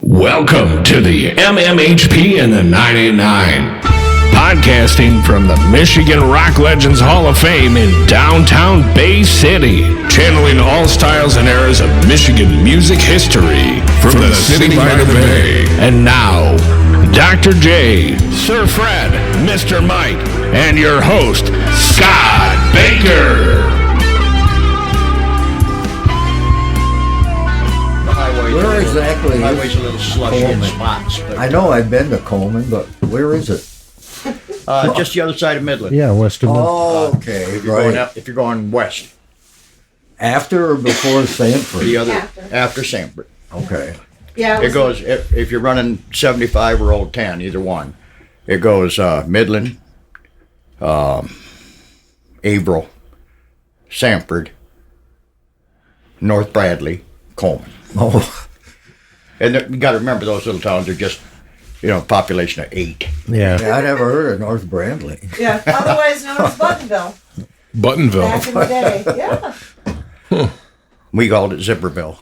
Welcome to the MMHP and the 989. Podcasting from the Michigan Rock Legends Hall of Fame in downtown Bay City. Channeling all styles and eras of Michigan music history. From the city by the bay. And now, Dr. J, Sir Fred, Mr. Mike, and your host, Scott Baker. Where exactly Highway's a little slushy in Coleman? spots. But, I know I've been to Coleman, but where is it? just the other side of Midland. Yeah, west of Midland. Oh, okay, If you're going right. up, if you're going west, After or before Sanford? the other after Sanford. Okay. Yeah, It goes if you're running 75 or Old 10, either one. It goes Midland, Averill, Sanford, North Bradley, Coleman. Oh, And you got to remember those little towns are just, population of 8. Yeah. I never heard of North Bradley. yeah, otherwise known as Buttonville Buttonville. back in the day. Yeah, We called it Zipperville.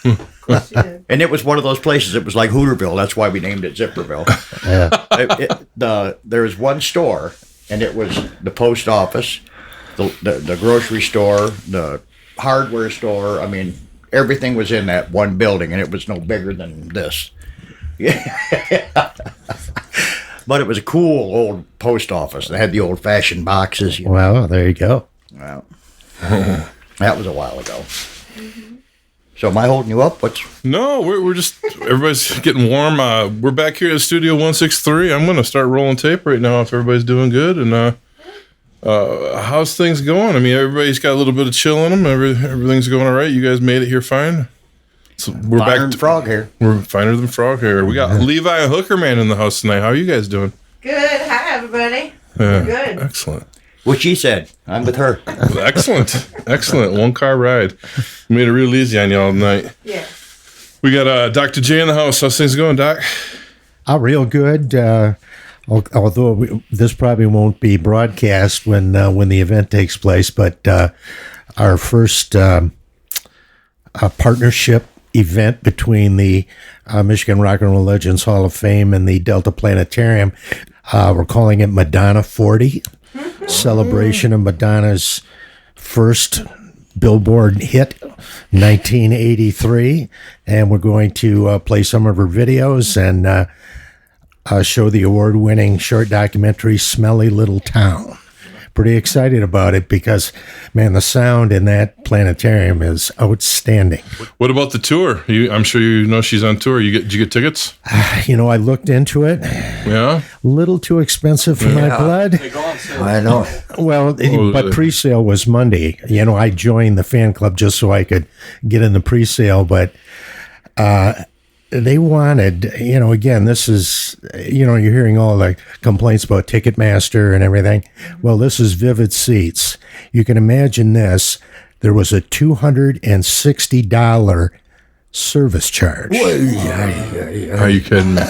of course you did. And it was one of those places. It was like Hooterville. That's why we named it Zipperville. There was one store, and it was the post office, the grocery store, the hardware store. I mean, everything was in that one building, and it was no bigger than this. But it was a cool old post office. They had the old-fashioned boxes. Well, there you go. Well, that was a while ago. So am I holding you up? No, we're just, everybody's getting warm. We're back here at Studio 163. I'm going to start rolling tape right now if everybody's doing good. And how's things going? I mean, everybody's got a little bit of chill in them. Everything's going all right. You guys made it here fine. So we're Finer back than to frog hair. We're finer than frog hair. We got Levi Hooker Man in the house tonight. How are you guys doing? Good. Hi, everybody. Yeah, Good. Excellent. What she said. I'm with her. Excellent. Excellent. 1-car ride. Made it real easy on y'all tonight. Yeah. We got Dr. J in the house. How's things going, Doc? Real good. Although this probably won't be broadcast when the event takes place, but our first partnership event between the Michigan Rock and Roll Legends Hall of Fame and the Delta Planetarium, we're calling it Madonna 40, celebration of Madonna's first Billboard hit, 1983, and we're going to play some of her videos and show the award-winning short documentary Smelly Little Town. Pretty excited about it because, man, the sound in that planetarium is outstanding. What about the tour? I'm sure you know she's on tour. Did you get tickets? I looked into it. Yeah. A little too expensive for my blood. I know. Well, but pre-sale was Monday. I joined the fan club just so I could get in the pre-sale, but they wanted, again, this is, you're hearing all the complaints about Ticketmaster and everything. Well, this is Vivid Seats. You can imagine this. There was a $260 service charge. Are you kidding me?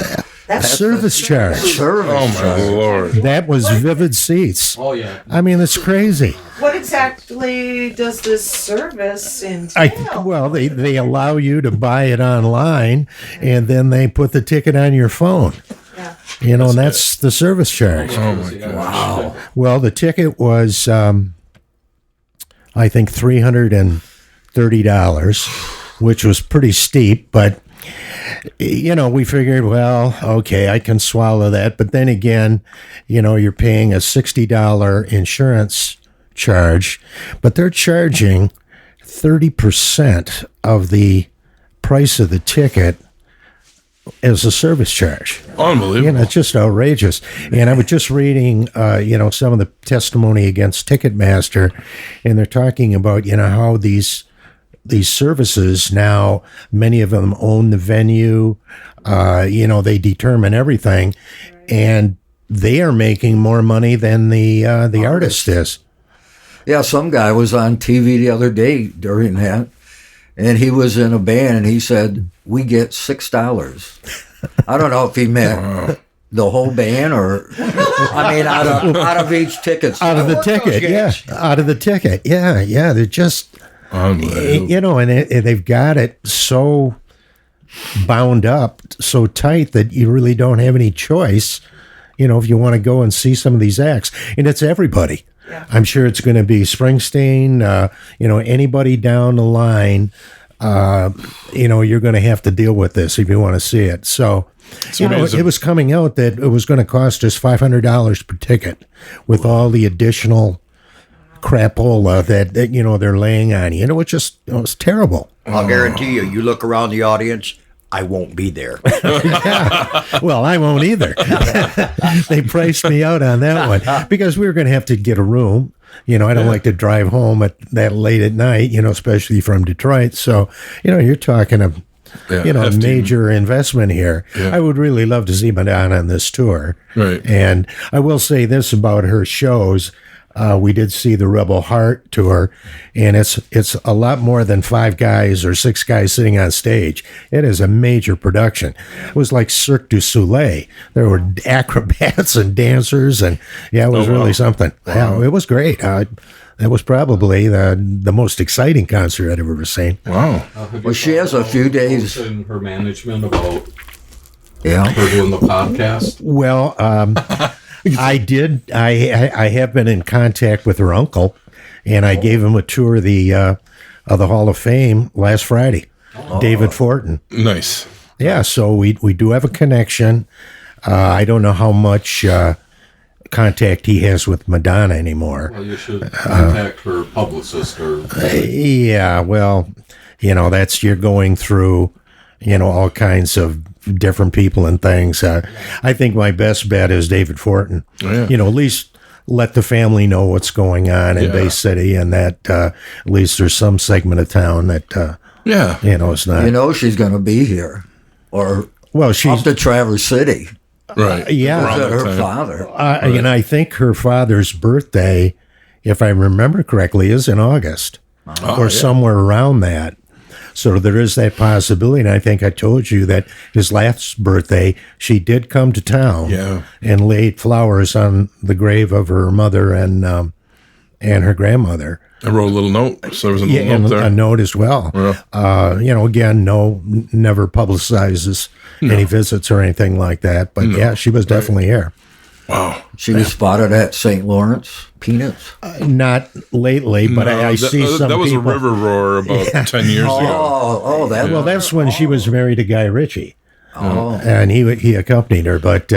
Service charge. Oh, my Lord. That was Vivid Seats. Oh, yeah. I mean, it's crazy. What exactly does this service entail? They allow you to buy it online, and then they put the ticket on your phone. Yeah. And that's the service charge. Oh, my gosh. Wow. Well, the ticket was, I think, $330, which was pretty steep, but we figured, well, okay, I can swallow that. But then again, you're paying a $60 insurance charge, but they're charging 30% of the price of the ticket as a service charge. Unbelievable. It's just outrageous. And I was just reading, some of the testimony against Ticketmaster, and they're talking about, how these services now, many of them own the venue, they determine everything, and they are making more money than the artist is. Yeah, some guy was on TV the other day during that, and he was in a band, and he said, we get $6. I don't know if he meant the whole band or, out of each ticket. Out of the ticket, yeah. Out of the ticket, yeah. They're just, Unbelievable. and they've got it so bound up so tight that you really don't have any choice, if you want to go and see some of these acts. And it's everybody. Yeah. I'm sure it's going to be Springsteen, anybody down the line, you're going to have to deal with this if you want to see it. So, it was coming out that it was going to cost us $500 per ticket with all the additional crapola that they're laying on you. It was terrible. I'll guarantee you, you look around the audience, I won't be there. Well, I won't either. They priced me out on that one because we were going to have to get a room. I don't like to drive home at that late at night, especially from Detroit. So, you're talking a major investment here. Yeah. I would really love to see Madonna on this tour. Right. And I will say this about her shows. We did see the Rebel Heart tour, and it's a lot more than 5 guys or 6 guys sitting on stage. It is a major production. It was like Cirque du Soleil. There were acrobats and dancers, and it was really something. Wow. Yeah, it was great. It was probably the most exciting concert I'd ever seen. Wow. Well, she has a few days. In her management about her doing the podcast. Well, I did. I have been in contact with her uncle, and I gave him a tour of the Hall of Fame last Friday. David Fortin. Nice. Yeah, so we do have a connection. I don't know how much contact he has with Madonna anymore. Well, you should contact her publicist or. Yeah, well, that's you're going through, all kinds of different people and things. I think my best bet is David Fortin. Oh, yeah. At least let the family know what's going on in Bay City, and that at least there's some segment of town that it's not. She's going to be here, or she's up to Traverse City. Right. Yeah, her father. And I think her father's birthday, if I remember correctly, is in August or somewhere around that. So there is that possibility, and I think I told you that his last birthday, she did come to town and laid flowers on the grave of her mother and her grandmother. I wrote a little note, so there was a little note there. A note as well. Yeah. Again, never publicizes any visits or anything like that, but she was definitely here. Wow. She was spotted at St. Lawrence Peanuts. Not lately, but I see some that was people. a river roar about 10 years ago. That that's when she was married to Guy Ritchie. Oh. And he accompanied her. But,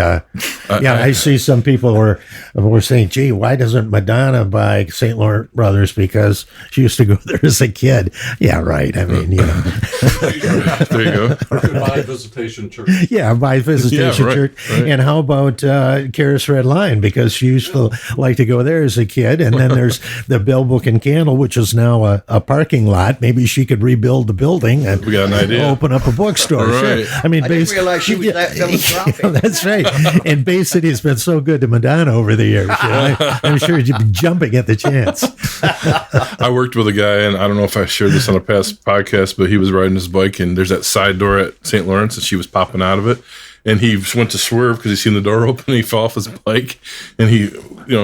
I see some people were saying, gee, why doesn't Madonna buy St. Laurent Brothers? Because she used to go there as a kid. Yeah, right. I mean, There you go. By Visitation Church. Yeah, by Visitation Church. Right. And how about Karis Red Line? Because she used to like to go there as a kid. And then there's the Bell Book and Candle, which is now a parking lot. Maybe she could rebuild the building and we got an idea. Open up a bookstore. Right. Sure. I mean, I didn't realize she was that philanthropic. That's right. And Bay City has been so good to Madonna over the years. I'm sure you'd be jumping at the chance. I worked with a guy, and I don't know if I shared this on a past podcast, but he was riding his bike, and there's that side door at St. Lawrence, and she was popping out of it. And he went to swerve because he seen the door open, and he fell off his bike, and he,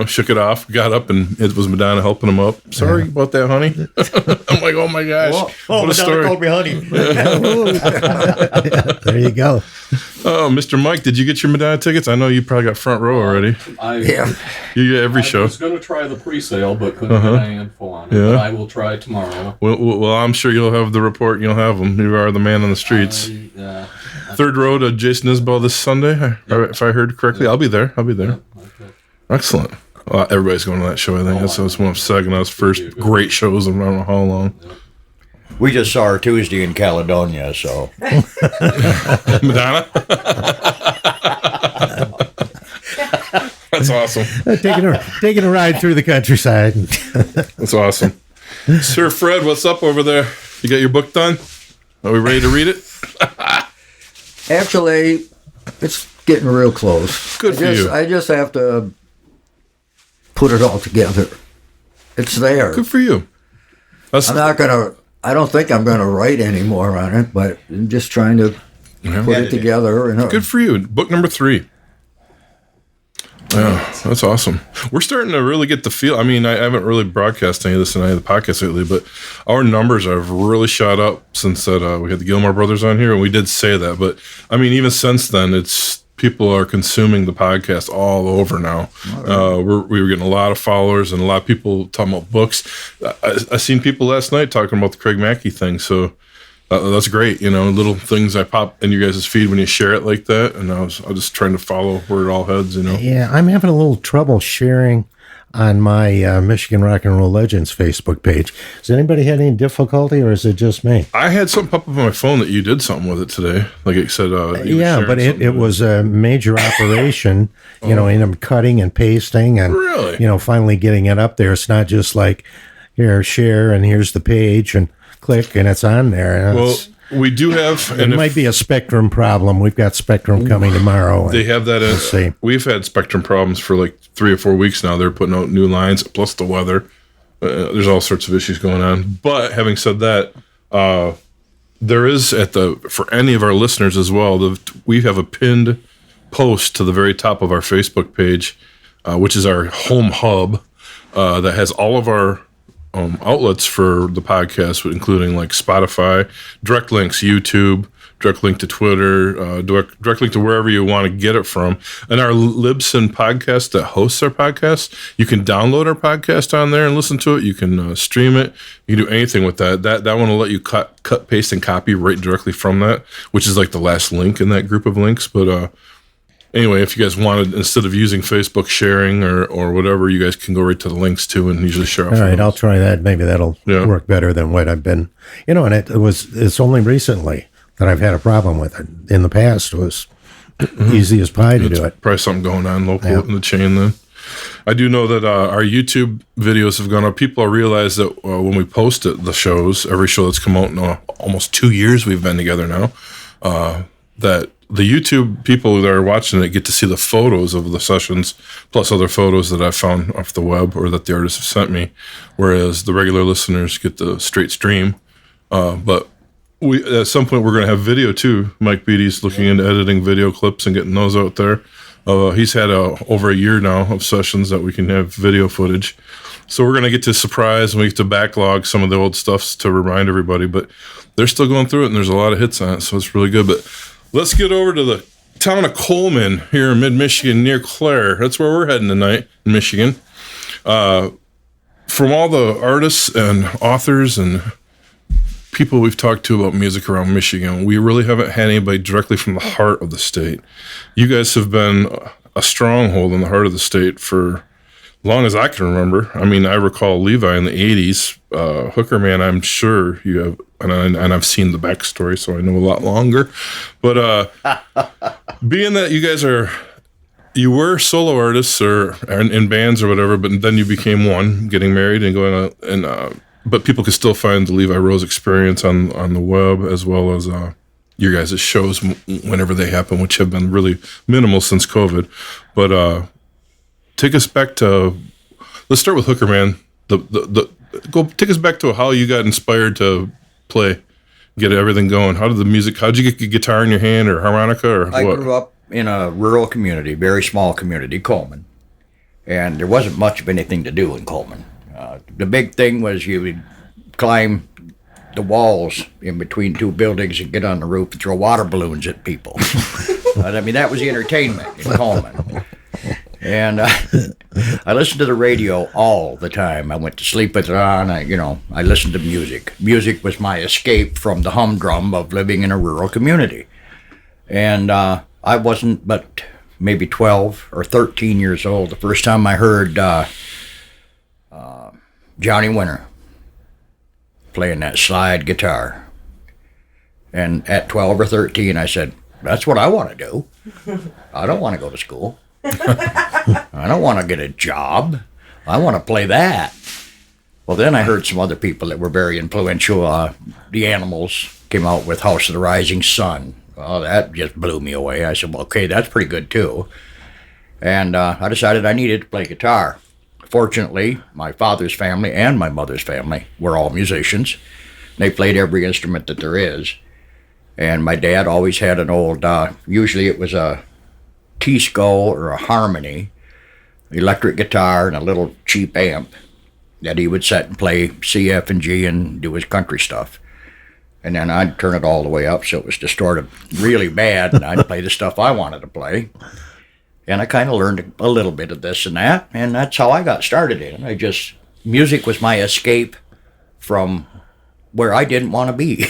shook it off, got up, and it was Madonna helping him up. Sorry about that, honey. I'm like, oh my gosh. Oh, what a Madonna story. called me honey. There you go. Oh, Mr. Mike, did you get your Madonna tickets? I know you probably got front row already. You get every show. I was going to try the pre-sale, but couldn't get any info on it. Yeah. But I will try tomorrow. Well, I'm sure you'll have the report. You'll have them. You are the man on the streets. Third row to Jason Isbell this Sunday, if I heard correctly. I'll be there. Okay. Excellent. Well, everybody's going to that show, I think. That's one of Saginaw's first great shows in I don't know how long. We just saw her Tuesday in Caledonia, so. Madonna? That's awesome. Taking a ride through the countryside. That's awesome. Sir Fred, what's up over there? You got your book done? Are we ready to read it? Actually, it's getting real close. Good for you. I just have to put it all together. It's there. Good for you. I don't think I'm gonna write anymore on it, but I'm just trying to put it together. Good for you. Book number 3. Yeah, that's awesome. We're starting to really get the feel. I mean, I haven't really broadcast any of this in any of the podcasts lately, but our numbers have really shot up since that we had the Gilmore brothers on here, and we did say that. But I mean, even since then, it's people are consuming the podcast all over now. We were getting a lot of followers and a lot of people talking about books. I seen people last night talking about the Craig Mackey thing, so that's great. You know, little things I pop in your guys' feed when you share it like that, and I was just trying to follow where it all heads. You know, yeah, I'm having a little trouble sharing on my Michigan Rock and Roll Legends Facebook page. Has anybody had any difficulty, or is it just me? I had something pop up on my phone that you did something with it today. Like it said, yeah, but it was a major operation. You know, in them cutting and pasting, and Really? you know, finally getting it up there. It's not just like here, share, and here's the page, and click, and it's on there. And Well, we do have, it and might be a Spectrum problem. We've got Spectrum coming tomorrow. they have that. Let's see. We've had Spectrum problems for like 3 or 4 weeks now. They're putting out new lines, plus the weather. There's all sorts of issues going on. But having said that, there is for any of our listeners as well. We have a pinned post to the very top of our Facebook page, which is our home hub, that has all of our outlets for the podcast, including like Spotify, direct links, YouTube, direct link to Twitter, direct link to wherever you want to get it from. And our Libsyn podcast that hosts our podcast, you can download our podcast on there and listen to it. You can stream it. You can do anything with that. That one will let you cut, paste, and copy right directly from that, which is like the last link in that group of links. But anyway, if you guys wanted, instead of using Facebook sharing or whatever, you guys can go right to the links too and usually share. All right, I'll try that. Maybe that'll work better than what I've been. You know, and it's only recently that I've had a problem with it. In the past, it was easy as pie to do it. Probably something going on local in the chain then. I do know that our YouTube videos have gone up. People realize that when we post the shows, every show that's come out in almost 2 years we've been together now, that the YouTube people that are watching it get to see the photos of the sessions, plus other photos that I found off the web or that the artists have sent me, whereas the regular listeners get the straight stream. But at some point we're going to have video too. Mike Beatty's looking into editing video clips and getting those out there. He's had over a year now of sessions that we can have video footage. So we're going to get to surprise and we get to backlog some of the old stuff to remind everybody, but they're still going through it and there's a lot of hits on it. So it's really good. But let's get over to the town of Coleman here in mid-Michigan near Clare. That's where we're heading tonight in Michigan. From all the artists and authors and people we've talked to about music around Michigan, we really haven't had anybody directly from the heart of the state. You guys have been a stronghold in the heart of the state for long as I can remember. I mean, I recall Levi in the 80s. Hooker Man, I'm sure you have, and I've seen the backstory, so I know a lot longer. But being that you guys you were solo artists or in bands or whatever, but then you became one, getting married and going out, and but people can still find the Levi Rose Experience on the web, as well as your guys' shows whenever they happen, which have been really minimal since COVID. But take us back to, let's start with Hooker Man. Take us back to how you got inspired to play, get everything going. How'd you get a guitar in your hand or harmonica or I what? grew up in a rural community, very small community, Coleman. And there wasn't much of anything to do in Coleman. The big thing was you would climb the walls in between two buildings and get on the roof and throw water balloons at people. I mean, that was the entertainment in Coleman. And I listened to the radio all the time. I went to sleep with it on. I listened to music. Music was my escape from the humdrum of living in a rural community. And I wasn't but maybe 12 or 13 years old the first time I heard Johnny Winter playing that slide guitar. And at 12 or 13, I said, that's what I want to do. I don't want to go to school. I don't want to get a job. I want to play that. Well, then I heard some other people that were very influential. The Animals came out with House of the Rising Sun. Well, that just blew me away. I said, well, okay, that's pretty good too. And I decided I needed to play guitar. Fortunately, my father's family and my mother's family were all musicians. They played every instrument that there is. And my dad always had an old, usually it was a T-skull or a harmony, electric guitar and a little cheap amp that he would set and play C, F, and G and do his country stuff. And then I'd turn it all the way up so it was distorted really bad, and I'd play the stuff I wanted to play. And I kind of learned a little bit of this and that, and that's how I got started in it. Music was my escape from where I didn't want to be.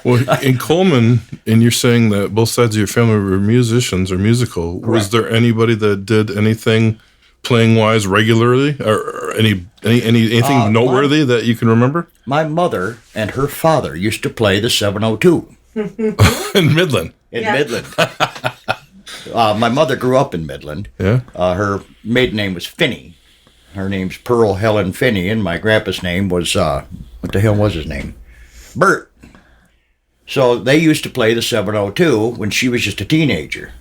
Well, in Coleman, and you're saying that both sides of your family were musicians or musical. Correct. Was there anybody that did anything playing wise regularly, or anything noteworthy that you can remember? My mother and her father used to play the 702 In Midland. in Yeah. Midland. My mother grew up in Midland. Yeah. Her maiden name was Finney. Her name's Pearl Helen Finney, and my grandpa's name was, what the hell was his name? Bert. So they used to play the 702 when she was just a teenager.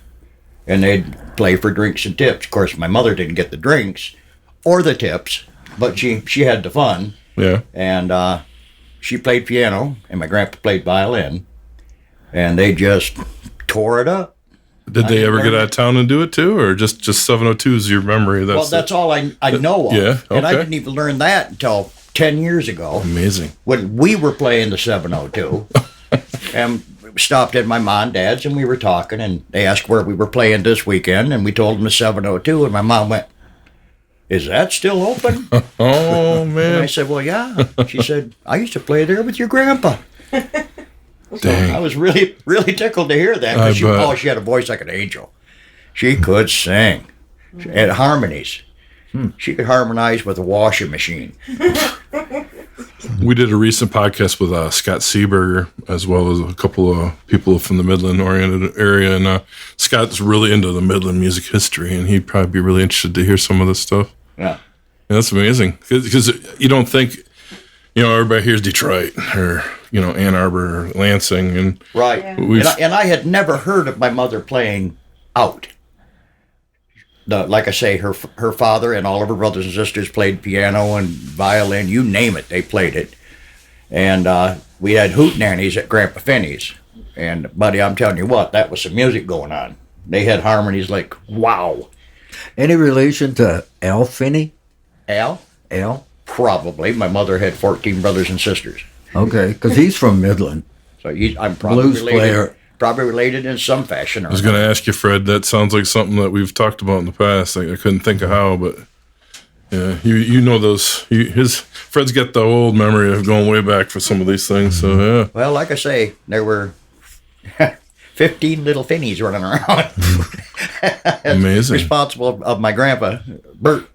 And they'd play for drinks and tips. Of course, my mother didn't get the drinks or the tips, but she had the fun. Yeah. And she played piano, and my grandpa played violin. And they just tore it up. Did they ever get out of town and do it too, or just 702 is your memory? That's all I know of. Yeah, And I okay. didn't even learn that until 10 years ago amazing. when we were playing the 702. And we stopped at my mom and dad's, and we were talking, and they asked where we were playing this weekend, and we told them the 702, and my mom went, "Is that still open?" Oh And I man, said, "Well, yeah." She said, "I used to play there with your grandpa." dang. I was really, really tickled to hear that. I 'Cause bet. she had a voice like an angel. She could sing. She had harmonies. She could harmonize with a washing machine. We did a recent podcast with Scott Seberger, as well as a couple of people from the Midland-oriented area, and Scott's really into the Midland music history, and he'd probably be really interested to hear some of this stuff. Yeah. Yeah, that's amazing, because you don't think, everybody hears Detroit or Ann Arbor or Lansing, and Right. Yeah. And I had never heard of my mother playing out. Like I say, her father and all of her brothers and sisters played piano and violin, you name it, they played it. And we had hootenannies at Grandpa Finney's. And, buddy, I'm telling you what, that was some music going on. They had harmonies like, wow. Any relation to Al Finney? Al? Al? Probably. My mother had 14 brothers and sisters. Okay, because he's from Midland. So I'm probably Blues related. player. Probably related in some fashion. I was going to ask you, Fred, that sounds like something that we've talked about in the past. I couldn't think of how, but yeah, you know those. Fred's got the old memory of going way back for some of these things. So yeah, Well, like I say, there were 15 little Finneys running around. amazing. Responsible of my grandpa, Bert.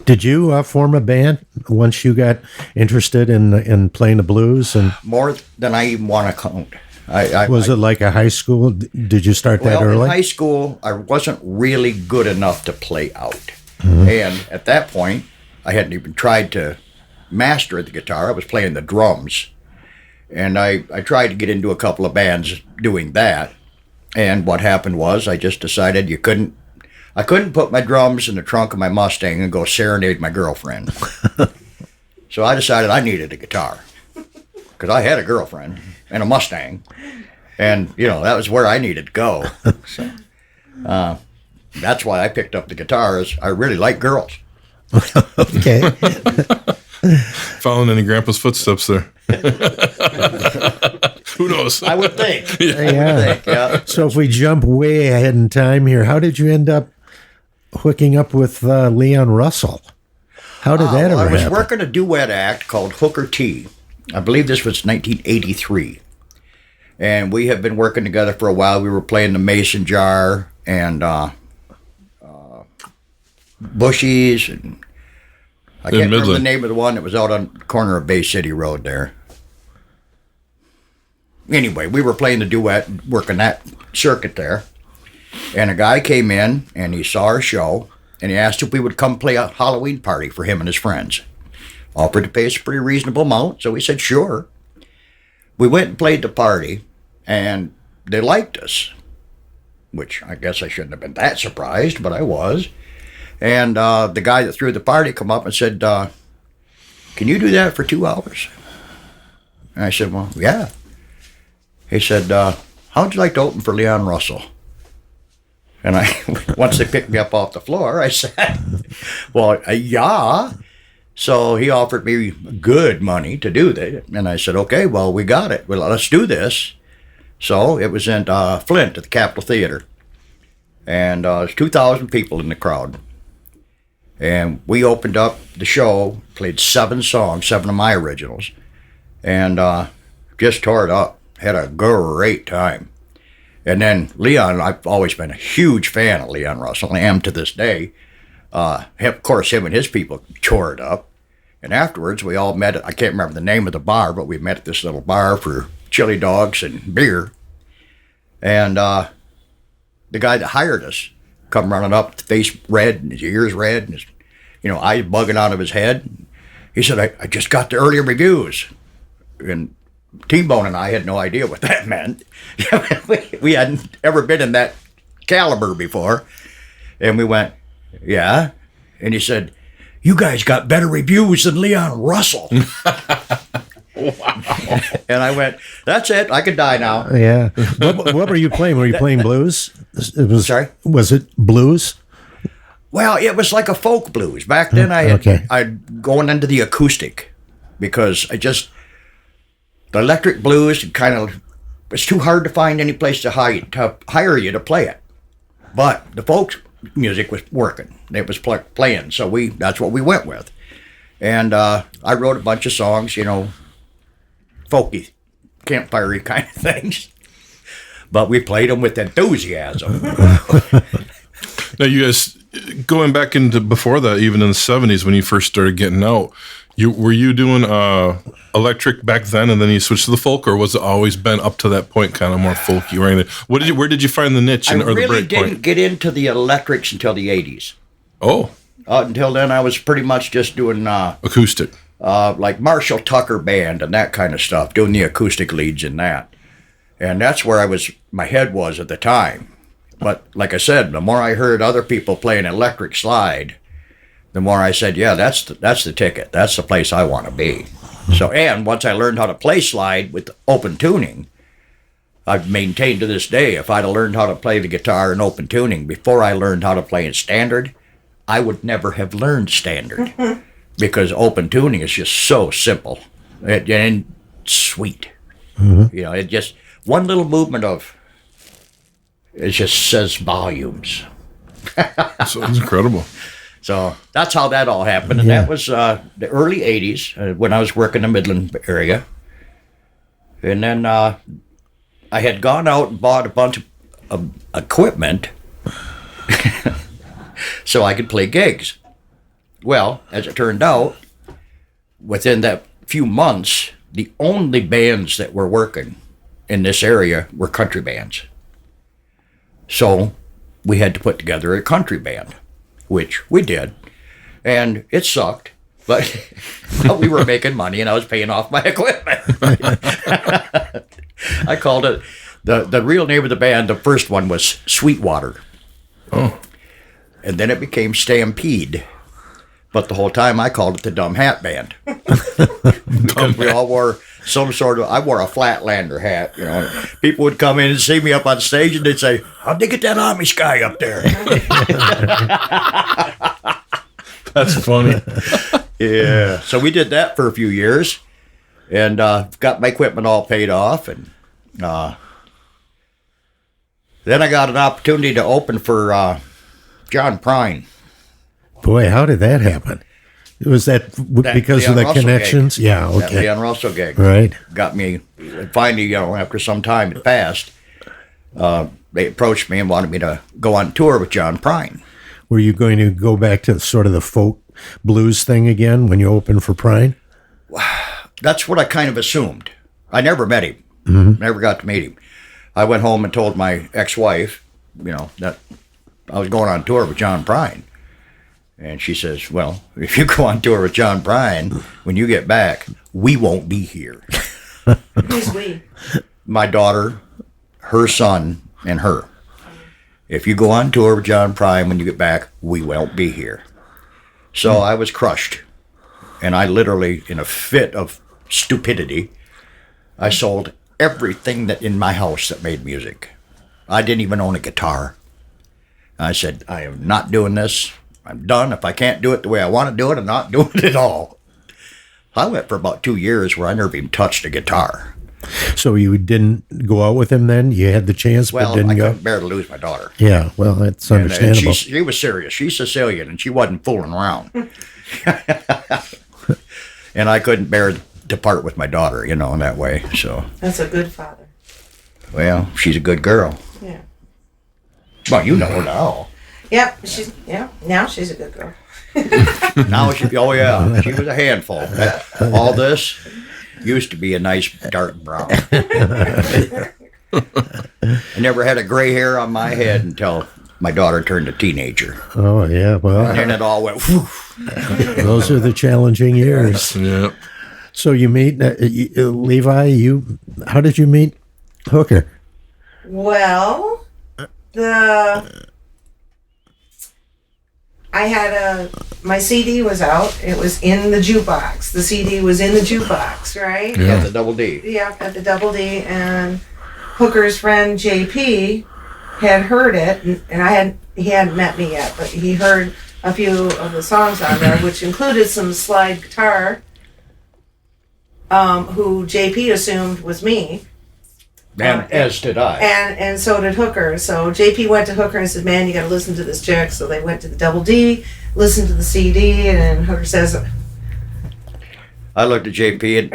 Did you form a band once you got interested in playing the blues? And More than I even want to count. was it like a high school? Did you start that Well, in early? high school, I wasn't really good enough to play out. And at that point, I hadn't even tried to master the guitar. I was playing the drums. And I tried to get into a couple of bands doing that. And what happened was I just decided I couldn't put my drums in the trunk of my Mustang and go serenade my girlfriend. So I decided I needed a guitar. Because I had a girlfriend and a Mustang. And, that was where I needed to go. So that's why I picked up the guitar, is I really like girls. Okay. Following any grandpa's footsteps there. Who knows? I would think. Yeah. Yeah. So if we jump way ahead in time here, how did you end up hooking up with Leon Russell? How did that Well, ever I was happen? working a duet act called Hooker T. I believe this was 1983. And we had been working together for a while. We were playing the Mason Jar and Bushies. And I can't remember the Midland. name of the one that was out on the corner of Bay City Road there. Anyway, we were playing the duet, working that circuit there. And a guy came in and he saw our show and he asked if we would come play a Halloween party for him and his friends. Offered to pay us a pretty reasonable amount, so we said sure. We went and played the party and they liked us, which I guess I shouldn't have been that surprised, but I was. And the guy that threw the party come up and said, "Can you do that for 2 hours?" And I said, "Well, yeah." He said, "How'd you like to open for Leon Russell?" And once they picked me up off the floor, I said, well, yeah. So he offered me good money to do that. And I said, okay, well, we got it. Well, let's do this. So it was in Flint at the Capitol Theater. And there's 2,000 people in the crowd. And we opened up the show, played 7 songs, 7 of my originals, and just tore it up. Had a great time. And then Leon, I've always been a huge fan of Leon Russell, and I am to this day. Of course, him and his people tore it up. And afterwards, we all met I can't remember the name of the bar, but we met at this little bar for chili dogs and beer. And the guy that hired us come running up, his face red and his ears red and his eyes bugging out of his head. He said, I just got the early reviews. And T-Bone and I had no idea what that meant. We hadn't ever been in that caliber before. And we went, yeah. And he said, you guys got better reviews than Leon Russell. Wow. And I went, that's it. I could die now. Yeah. What were you playing? Were you playing blues? Sorry? Was it blues? Well, it was like a folk blues. Back then I'd going into the acoustic because the electric blues it's too hard to find any place to hire you to play it. But the folk music was working. It was playing. So that's what we went with. And I wrote a bunch of songs, folky, campfire-y kind of things. But we played them with enthusiasm. Now, you guys, going back into before that, even in the 70s when you first started getting out, were you doing electric back then and then you switched to the folk, or was it always been up to that point kind of more folky oriented? Where did you find the niche or the break point? I really didn't get into the electrics until the 80s. Oh. Until then, I was pretty much just doing acoustic. Like Marshall Tucker Band and that kind of stuff, doing the acoustic leads in that. And that's where my head was at the time. But like I said, the more I heard other people playing electric slide, the more I said, yeah, that's the ticket. That's the place I want to be. So, and once I learned how to play slide with open tuning, I've maintained to this day, if I'd have learned how to play the guitar in open tuning before I learned how to play in standard, I would never have learned standard because open tuning is just so simple and sweet. Mm-hmm. It just, one little movement it just says volumes. So it's incredible. So that's how that all happened. And that was the early 80s when I was working in the Midland area. And then I had gone out and bought a bunch of equipment so I could play gigs. Well, as it turned out, within that few months, the only bands that were working in this area were country bands. So we had to put together a country band, which we did. And it sucked, but we were making money and I was paying off my equipment. I called it, the real name of the band, the first one was Sweetwater. Oh. And then it became Stampede. But the whole time I called it the Dumb Hat Band. Because we all wore I wore a Flatlander hat, People would come in and see me up on stage and they'd say, how'd they get that Amish guy up there? That's funny. Yeah. So we did that for a few years and got my equipment all paid off. And then I got an opportunity to open for John Prine. Boy, how did that happen? Was that because of the Russell connections? Gig. Yeah, okay. That Leon Russell gig. Right. Got me, finally, after some time had passed, they approached me and wanted me to go on tour with John Prine. Were you going to go back to sort of the folk blues thing again when you opened for Prine? That's what I kind of assumed. I never met him. Mm-hmm. Never got to meet him. I went home and told my ex-wife, that I was going on tour with John Prine. And she says, well, if you go on tour with John Prine, when you get back, we won't be here. Who's we? My daughter, her son, and her. If you go on tour with John Prine, when you get back, we won't be here. So I was crushed. And I literally, in a fit of stupidity, I sold everything that in my house that made music. I didn't even own a guitar. I said, I am not doing this. I'm done. If I can't do it the way I want to do it, I'm not doing it at all. I went for about 2 years where I never even touched a guitar. So you didn't go out with him then? You had the chance, Well, but didn't I go? couldn't bear to lose my daughter. Yeah, well, that's And understandable. she was serious. She's Sicilian, and she wasn't fooling around. And I couldn't bear to part with my daughter, in that way. So, That's a good father. well, she's a good girl. Yeah. Well, you know her now. Yep. Now she's a good girl. Now she, oh yeah, she was a handful. All this used to be a nice dark brown. I never had a gray hair on my head until my daughter turned a teenager. Oh, yeah, well, And then it all went, whew. those are the challenging years. Yeah. So you meet, Levi, how did you meet Hooker? Well, my CD was out. It was in the jukebox. The CD was in the jukebox, right? Yeah, the double D. Yeah, at the Double D, and Hooker's friend JP had heard it, and he hadn't met me yet, but he heard a few of the songs on there, which included some slide guitar, who JP assumed was me. And as did I. And so did Hooker. So JP went to Hooker and said, man, you got to listen to this chick. So they went to the Double D, listened to the CD, and Hooker says, I looked at JP and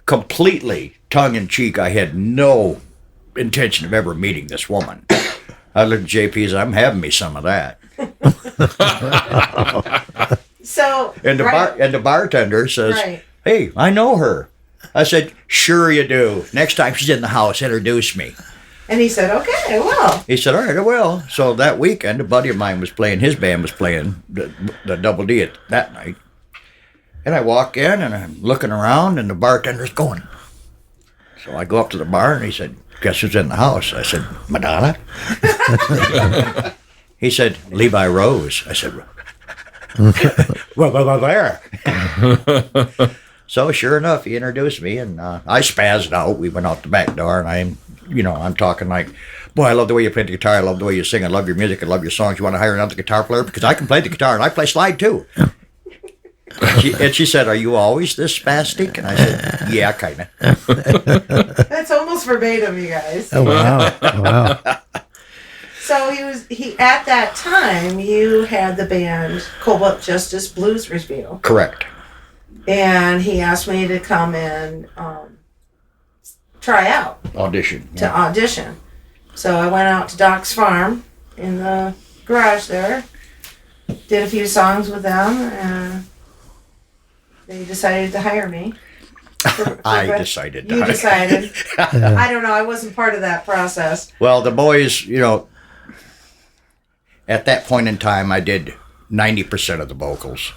completely tongue-in-cheek, I had no intention of ever meeting this woman. I looked at JP and said, I'm having me some of that. so. And the bartender says, Right. hey, I know her. I said, sure you do. Next time she's in the house, introduce me. And he said, okay, well. He said, all right, I will. So that weekend, a buddy of mine was playing, his band was playing the Double D that night. And I walk in and I'm looking around and the bartender's going. So I go up to the bar and he said, guess who's in the house? I said, Madonna. He said, Levi Rose. I said, well, there. So sure enough, he introduced me, and I spazzed out. We went out the back door, and I'm talking like, boy, I love the way you play the guitar. I love the way you sing. I love your music. I love your songs. You want to hire another guitar player? Because I can play the guitar, and I play slide, too. And she said, are you always this spastic? And I said, yeah, kind of. That's almost verbatim, you guys. Oh, wow. Wow. So he at that time, you had the band Cobalt Justice Blues Review. Correct. And he asked me to come and try out. Audition. To audition. So I went out to Doc's Farm in the garage there, did a few songs with them, and they decided to hire me. I decided to You hire. decided. I don't know. I wasn't part of that process. Well, the boys, at that point in time, I did 90% of the vocals.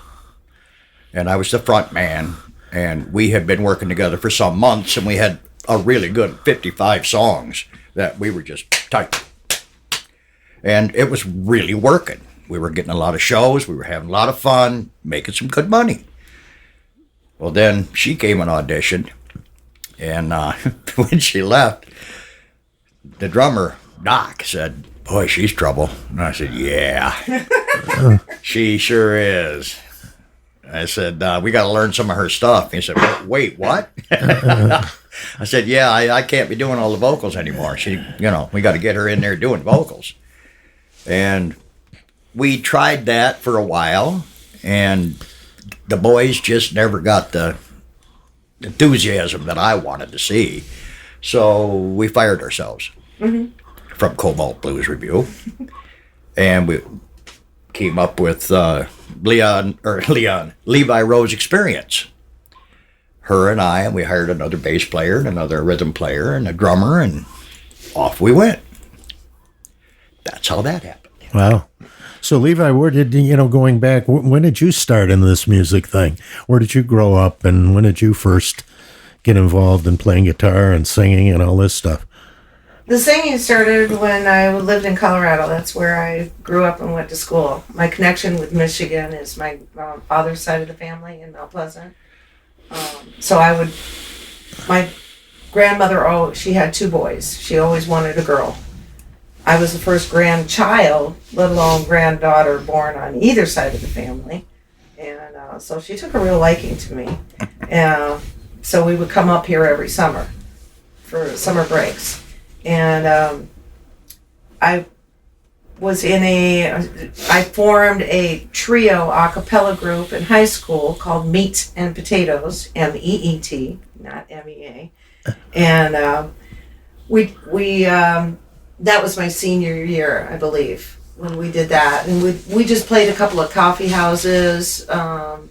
And I was the front man, and we had been working together for some months, and we had a really good 55 songs that we were just typing. And it was really working. We were getting a lot of shows, we were having a lot of fun, making some good money. Well, then she came and auditioned, and when she left, the drummer, Doc, said, boy, she's trouble. And I said, yeah, she sure is. I said, we got to learn some of her stuff. He said, wait, what? I said, yeah, I can't be doing all the vocals anymore. We got to get her in there doing vocals. And we tried that for a while, and the boys just never got the enthusiasm that I wanted to see. So we fired ourselves from Cobalt Blues Review. And we came up with Levi Rose Experience. Her and I, and we hired another bass player and another rhythm player and a drummer, and off we went. That's how that happened. Wow. So Levi, where did, going back, when did you start in this music thing? Where did you grow up, and when did you first get involved in playing guitar and singing and all this stuff? The singing started when I lived in Colorado. That's where I grew up and went to school. My connection with Michigan is my father's side of the family in Mount Pleasant. My grandmother, she had 2 boys. She always wanted a girl. I was the first grandchild, let alone granddaughter, born on either side of the family. And so she took a real liking to me. So we would come up here every summer for summer breaks. And I formed a trio a cappella group in high school called Meat and Potatoes, MEET, not MEA. And that was my senior year, I believe, when we did that. And we just played a couple of coffee houses, and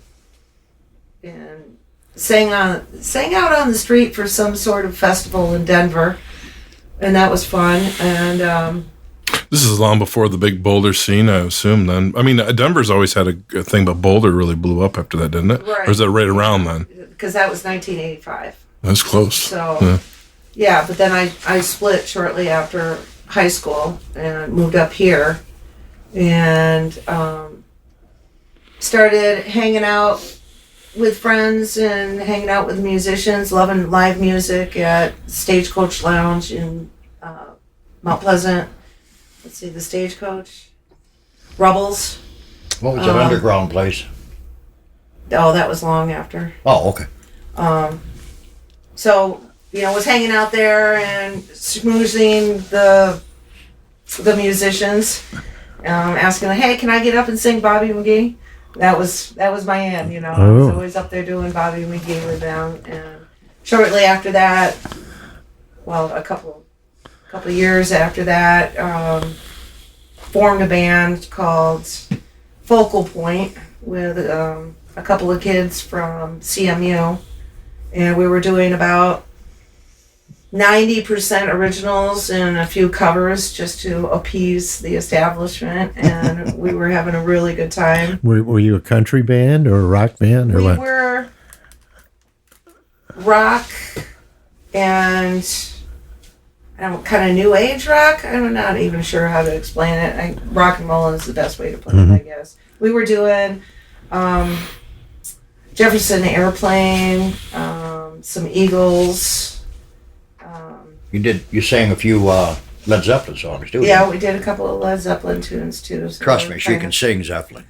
sang out on the street for some sort of festival in Denver. And that was fun. And This is long before the big Boulder scene, I assume, then. I mean, Denver's always had a thing, but Boulder really blew up after that, didn't it? Right. Or is that right around then? because that was 1985. That's close. So, yeah, but then I split shortly after high school and moved up here and started hanging out with friends and hanging out with musicians, loving live music at Stagecoach Lounge in Mount Pleasant. Let's see, the Stagecoach. Rubbles. What was that underground place? Oh, that was long after. Oh, okay. So, was hanging out there and schmoozing the musicians, asking them, hey, can I get up and sing Bobby McGee? That was my end, I was always up there doing Bobby McGee with them. And shortly after that, well, a couple of years after that, formed a band called Focal Point with a couple of kids from CMU. And we were doing about 90% originals and a few covers just to appease the establishment. And we were having a really good time. Were you a country band or a rock band or We what? were rock and kind of new age rock. I'm not even sure how to explain it. Rock and roll is the best way to put it, I guess. We were doing Jefferson Airplane, some Eagles. You sang a few Led Zeppelin songs, too. Yeah, we did a couple of Led Zeppelin tunes too. So Trust me, she can sing Zeppelin.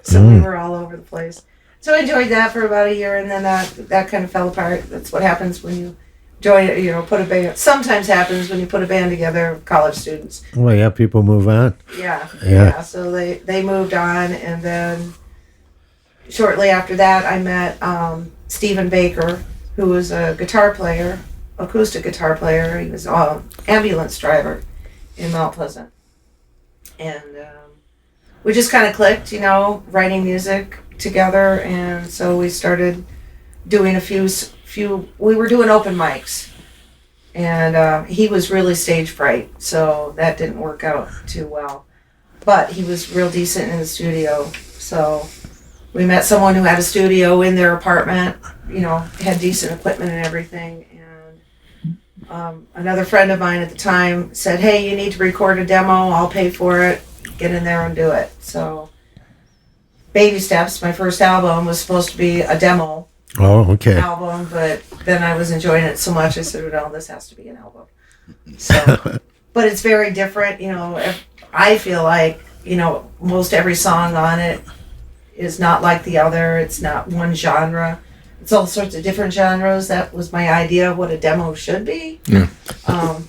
So we were all over the place. So I enjoyed that for about a year, and then that kind of fell apart. That's what happens when you join, put a band. Sometimes happens when you put a band together of college students. Well, yeah, people move on. Yeah. So they moved on, and then shortly after that, I met Stephen Baker, who was a guitar player, acoustic guitar player. He was an ambulance driver in Mount Pleasant, and we just kind of clicked, writing music together, and so we started doing a few. We were doing open mics, and he was really stage fright, so that didn't work out too well. But he was real decent in the studio, so we met someone who had a studio in their apartment, had decent equipment and everything. And another friend of mine at the time said, hey, you need to record a demo. I'll pay for it. Get in there and do it. So Baby Steps, my first album, was supposed to be a demo album, but then I was enjoying it so much, I said, no, this has to be an album. So, but it's very different. I feel like, most every song on it is not like the other. It's not one genre. It's all sorts of different genres. That was my idea of what a demo should be. Yeah.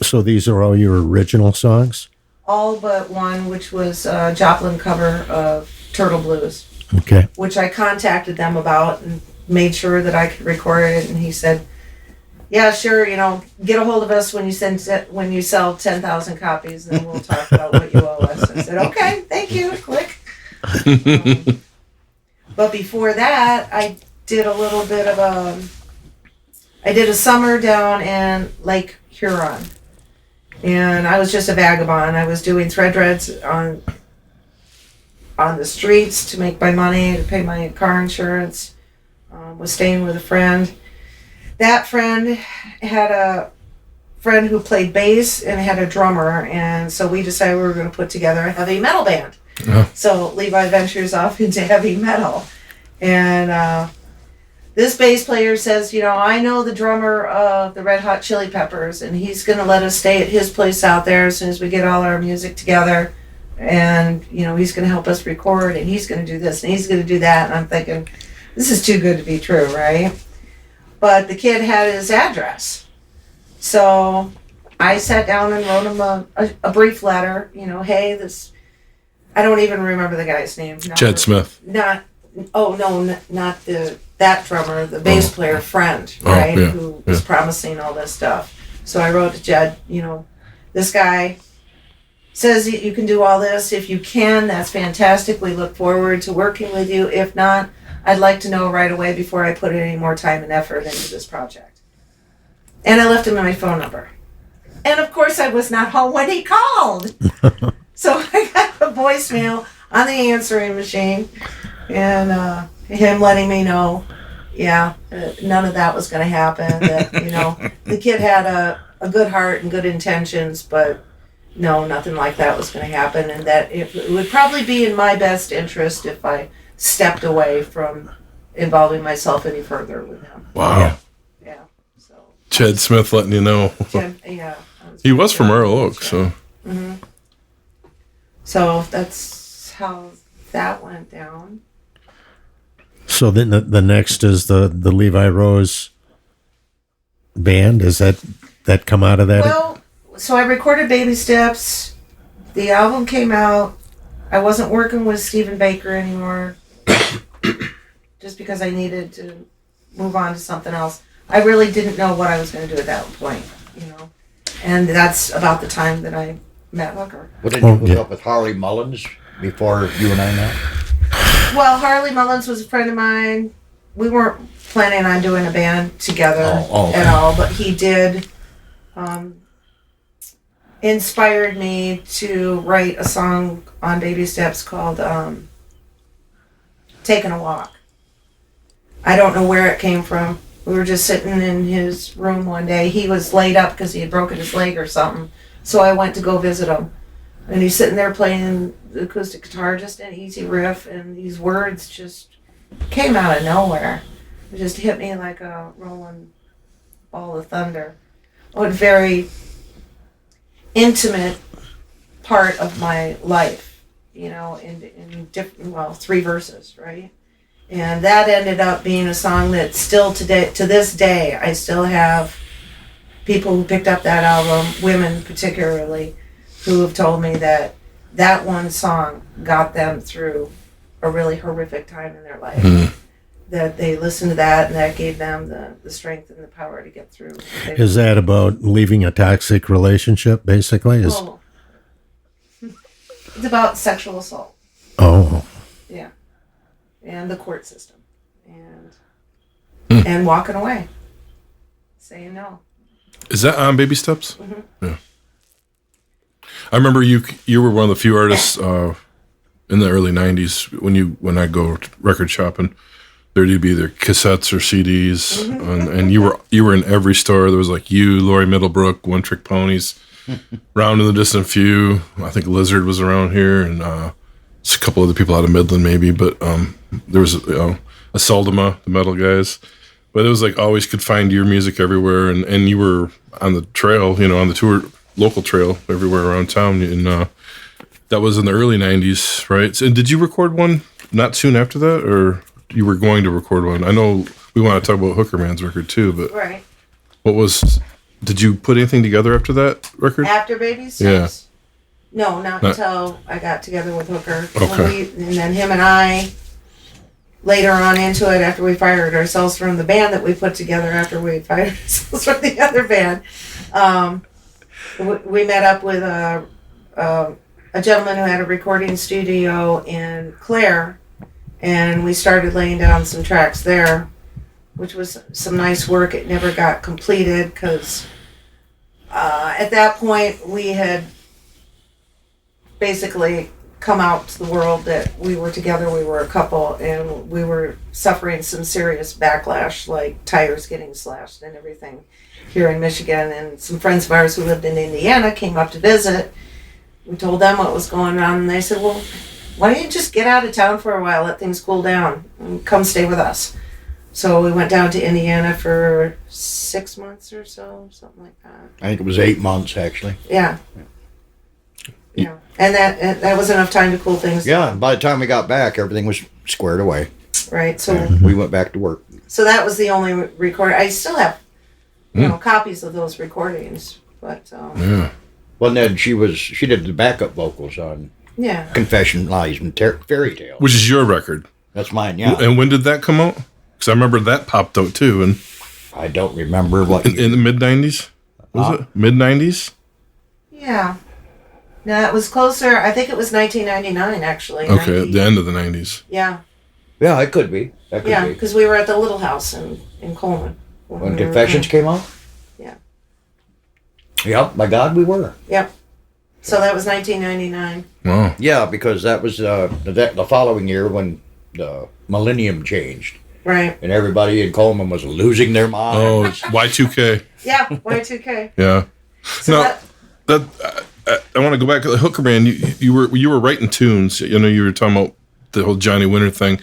So these are all your original songs? All but one, which was a Joplin cover of Turtle Blues, Okay. which I contacted them about and made sure that I could record it. And he said, yeah, sure, get a hold of us when you sell 10,000 copies, and then we'll talk about what you owe us. I said, okay, thank you, click. But before that, I did a little bit of I did a summer down in Lake Huron. And I was just a vagabond. I was doing thread dreads on the streets to make my money, to pay my car insurance. Was staying with a friend. That friend had a friend who played bass and had a drummer, and so we decided we were going to put together a heavy metal band. So Levi ventures off into heavy metal. And this bass player says, I know the drummer of the Red Hot Chili Peppers, and he's going to let us stay at his place out there as soon as we get all our music together. And, he's going to help us record, and he's going to do this, and he's going to do that. And I'm thinking, this is too good to be true, right? But the kid had his address. So I sat down and wrote him a brief letter, hey, this, I don't even remember the guy's name. Chad Smith. Not that drummer, the bass player friend, right? Yeah, Who was promising all this stuff. So I wrote to Jed, this guy says you can do all this. If you can, that's fantastic. We look forward to working with you. If not, I'd like to know right away before I put any more time and effort into this project. And I left him my phone number. And of course I was not home when he called. So I got a voicemail on the answering machine, and him letting me know, none of that was going to happen. That the kid had a good heart and good intentions, but no, nothing like that was going to happen, and that it would probably be in my best interest if I stepped away from involving myself any further with him. Wow. Yeah. So Chad Smith letting you know. He was from Earl Oak, so. Mm-hmm. So that's how that went down. So then the next is the Levi Rose Band. Is that come out of that? Well, so I recorded Baby Steps. The album came out. I wasn't working with Stephen Baker anymore, just because I needed to move on to something else. I really didn't know what I was going to do at that point, And that's about the time that I met Hooker. Well, did you hook up with Harley Mullins before you and I met? Well, Harley Mullins was a friend of mine. We weren't planning on doing a band together at all, but he did inspired me to write a song on Baby Steps called Taking a Walk. I don't know where it came from. We were just sitting in his room one day. He was laid up because he had broken his leg or something. So I went to go visit him. And he's sitting there playing the acoustic guitar, just an easy riff, and these words just came out of nowhere. It just hit me like a rolling ball of thunder. A very intimate part of my life, in different, 3 verses, right? And that ended up being a song that still to this day, I still have people who picked up that album, women particularly, who have told me that one song got them through a really horrific time in their life. Mm-hmm. That they listened to that, and that gave them the strength and the power to get through. Is that about leaving a toxic relationship, basically? It's about sexual assault. Oh. Yeah. And the court system. And walking away. Saying no. Is that on Baby Steps? Mm-hmm. Yeah. I remember you were one of the few artists in the early 90s when I go record shopping. There'd be either cassettes or CDs, and you were in every store. There was like you, Laurie Middlebrook, One Trick Ponies, Round in the Distant Few. I think Lizard was around here, and a couple other people out of Midland maybe. But there was a Saldama, the metal guys. But it was like always could find your music everywhere, and you were on the trail, on the tour, local trail everywhere around town. And that was in the early 90s, right? So, did you record one not soon after that, or you were going to record one? I know we want to talk about Hooker Man's record too, but right. Did you put anything together after that record? After Baby Steps? Yeah. No, not until I got together with Hooker. Okay. And then him and I, later on into it, after we fired ourselves from the band that we put together after we fired ourselves from the other band, we met up with a gentleman who had a recording studio in Clare, and we started laying down some tracks there, which was some nice work. It never got completed because at that point we had basically come out to the world that we were together, we were a couple, and we were suffering some serious backlash, like tires getting slashed and everything here in Michigan. And some friends of ours who lived in Indiana came up to visit. We told them what was going on, and they said, well, why don't you just get out of town for a while, let things cool down, and come stay with us? So we went down to Indiana for 6 months or so, something like that. I think it was 8 months actually. Yeah. Yeah. And that was enough time to cool things Yeah, down. and by the time we got back, everything was squared away. Right. So And we went back to work. so that was the only record. I still have copies of those recordings, but Well, then she did the backup vocals on yeah. Confession, Lies, and Fairy Tale. Which is your record. That's mine, yeah. And when did that come out? Because I remember that popped out too, and I don't remember what year. in the mid '90s. Was it mid '90s? Yeah. No, it was closer. I think it was 1999, actually. Okay, 90. at the end of the '90s. Yeah. Yeah, it could be. That could Yeah, be. because we were at the Little House in Coleman. When we were Confessions there. came out? Yeah. Yep, by God, we were. Yep. So that was 1999. Wow. Yeah, because that was the following year when the millennium changed. Right. And everybody in Coleman was losing their mind. Oh, it's Y2K. Yeah, Y2K. Yeah. So No, I want to go back to the Hooker Man. You were writing tunes. You know, you were talking about the whole Johnny Winter thing.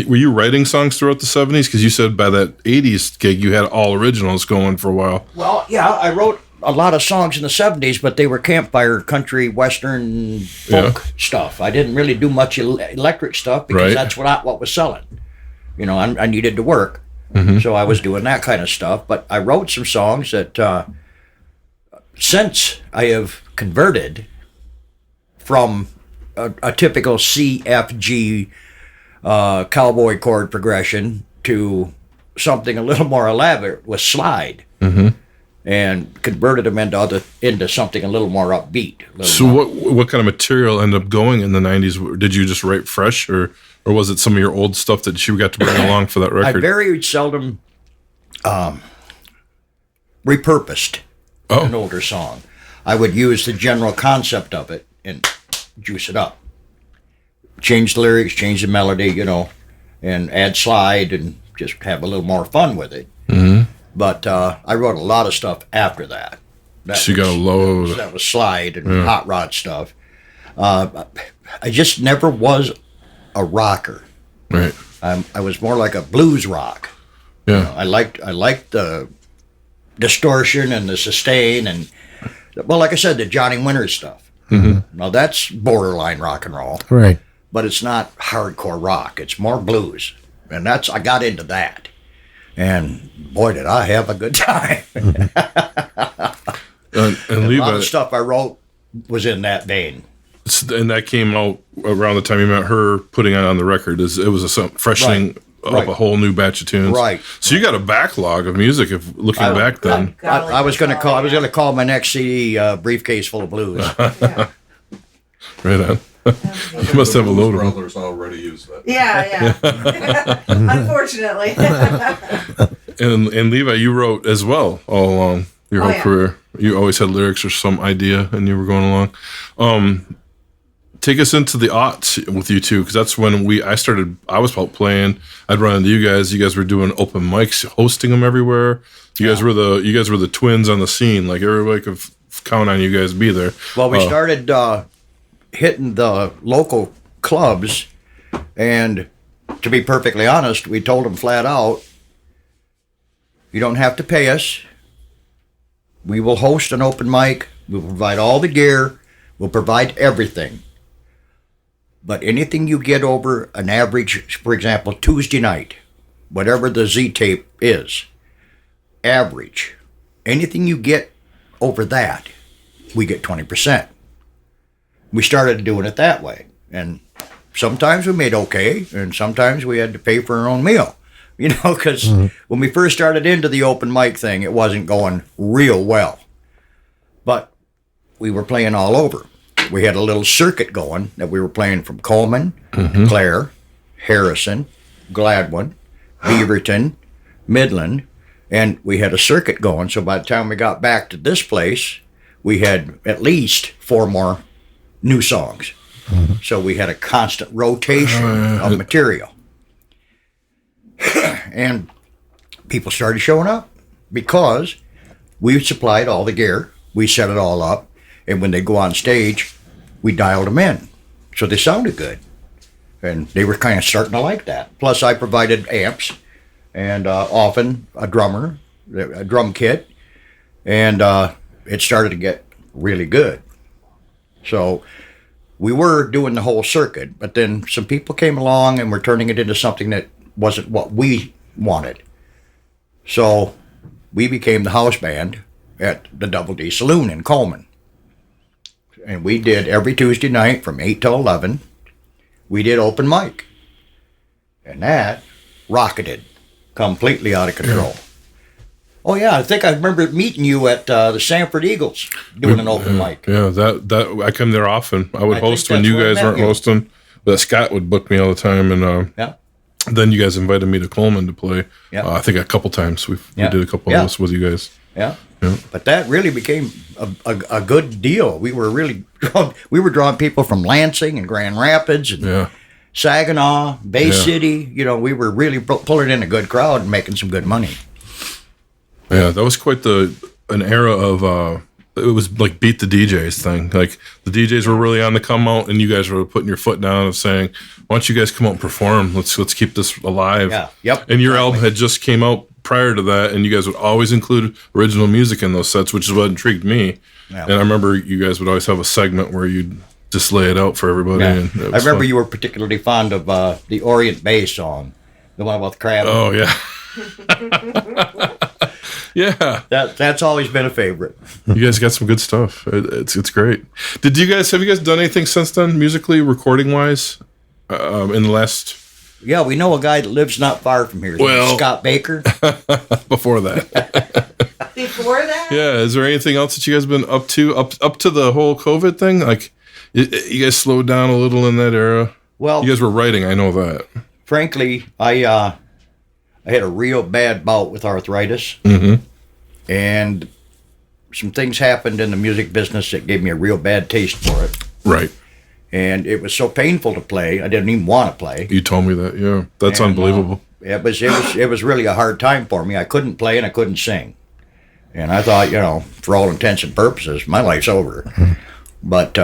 Were you writing songs throughout the 70s? Because you said by that 80s gig you had all originals going for a while. Well, yeah, I wrote a lot of songs in the 70s, but they were campfire, country, western, folk stuff. I didn't really do much electric stuff because Right. that's what was selling. You know, I needed to work. So I was doing that kind of stuff. But I wrote some songs that since I have converted from a typical C, F, G cowboy chord progression to something a little more elaborate with slide. And converted them into something a little more upbeat. So what kind of material ended up going in the 90s? Did you just write fresh, or was it some of your old stuff that you got to bring along for that I record? very seldom repurposed an older song. I would use the general concept of it and juice it up. Change the lyrics, change the melody, you know, and add slide and just have a little more fun with it. But I wrote a lot of stuff after that. So you got a load. That was slide and hot rod stuff. I just never was a rocker. Right. I was more like a blues rock. Yeah. I liked the distortion and the sustain and, well, like I said, the Johnny Winter stuff. Now that's borderline rock and roll, Right. but it's not hardcore rock. It's more blues, and I got into that. And boy, did I have a good time. And A lot Levi, of stuff I wrote was in that vein. and that came out around the time you met her putting it on the record. It was a freshening Right. up a whole new batch of tunes. Right. So you got a backlog of music. If looking back then, I was going to call my next CD "Briefcase Full of Blues." Yeah. right on. You must have a load of them. Brothers already use that. Yeah. Unfortunately. And Levi, you wrote as well all along your whole yeah. career. You always had lyrics or some idea, and you were going along. Take us into the aughts with you two, because that's when I was out playing. I'd run into you guys. You guys were doing open mics, hosting them everywhere. You guys were the twins on the scene. Like everybody could count on you guys to be there. Well, we started hitting the local clubs, and to be perfectly honest, we told them flat out, you don't have to pay us. We will host an open mic. We'll provide all the gear. We'll provide everything. But anything you get over an average, for example, Tuesday night, whatever the Z tape is, average, anything you get over that, we get 20%. We started doing it that way. And sometimes we made okay, and sometimes we had to pay for our own meal. You know, because when we first started into the open mic thing, it wasn't going real well. But we were playing all over. We had a little circuit going that we were playing from Coleman, Clare, Harrison, Gladwin, Beaverton, Midland, and we had a circuit going. So by the time we got back to this place, we had at least 4 more new songs. So we had a constant rotation of material. And people started showing up because we supplied all the gear. We set it all up. And when they go on stage, we dialed them in. So they sounded good. And they were kind of starting to like that. Plus, I provided amps and often a drummer, a drum kit, and it started to get really good. So we were doing the whole circuit, but then some people came along and were turning it into something that wasn't what we wanted. So we became the house band at the Double D Saloon in Coleman. And we did every Tuesday night from 8 till 11. We did open mic. And that rocketed completely out of control. Oh yeah, I think I remember meeting you at the Sanford Eagles doing an open mic. Yeah, that I come there often. I would I host think when that's you where I guys met weren't you. hosting. But Scott would book me all the time, and Yeah. then you guys invited me to Coleman to play. Yeah. I think a couple times we Yeah. did a couple Yeah. of those with you guys. Yeah. Yeah. But that really became a good deal. We were really drawing people from Lansing and Grand Rapids and Yeah. Saginaw, Bay Yeah. City. You know, we were really pulling in a good crowd and making some good money. Yeah, that was quite an era of it was like beat the DJs thing. Like the DJs were really on the come out, and you guys were putting your foot down and saying, "Why don't you guys come out and perform? Let's keep this alive." Yeah, yep, And your exactly. album had just came out prior to that, and you guys would always include original music in those sets, which is what intrigued me. Yeah. And I remember you guys would always have a segment where you'd just lay it out for everybody. Yeah. And it I was remember fun. you were particularly fond of the Orient Bay song, the one about the crab. Oh yeah. Yeah. That's always been a favorite. You guys got some good stuff. It's great. Have you guys done anything since then, musically, recording wise, in the last Yeah, we know a guy that lives not far from here. His name's Well- Scott Baker. before that? Before that? Yeah. Is there anything else that you guys been up to the whole COVID thing? Like, you guys slowed down a little in that era. Well, You guys were writing. I know that. frankly, I had a real bad bout with arthritis, and some things happened in the music business that gave me a real bad taste for it. Right. And it was so painful to play, I didn't even want to play. You told me that. Yeah. That's And, unbelievable. It was really a hard time for me. I couldn't play and I couldn't sing, and I thought, for all intents and purposes, my life's over. But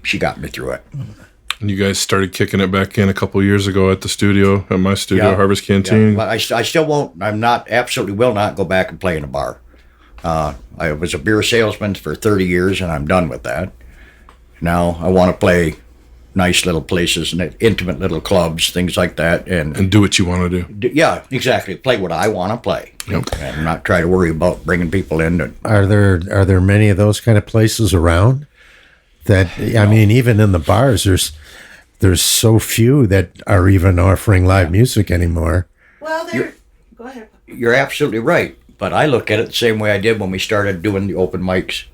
she got me through it. And you guys started kicking it back in a couple years ago at the studio, at my studio, Harvest Canteen. Yeah, but I still won't. Absolutely will not go back and play in a bar. I was a beer salesman for 30 years, and I'm done with that. Now I want to play nice little places and intimate little clubs, things like that, and And do what you want to do. yeah, exactly. Play what I want to play, Yep. and not try to worry about bringing people in. Are there many of those kind of places around? That I mean, even in the bars, there's so few that are even offering live music anymore. Well, go ahead. You're absolutely right, but I look at it the same way I did when we started doing the open mics.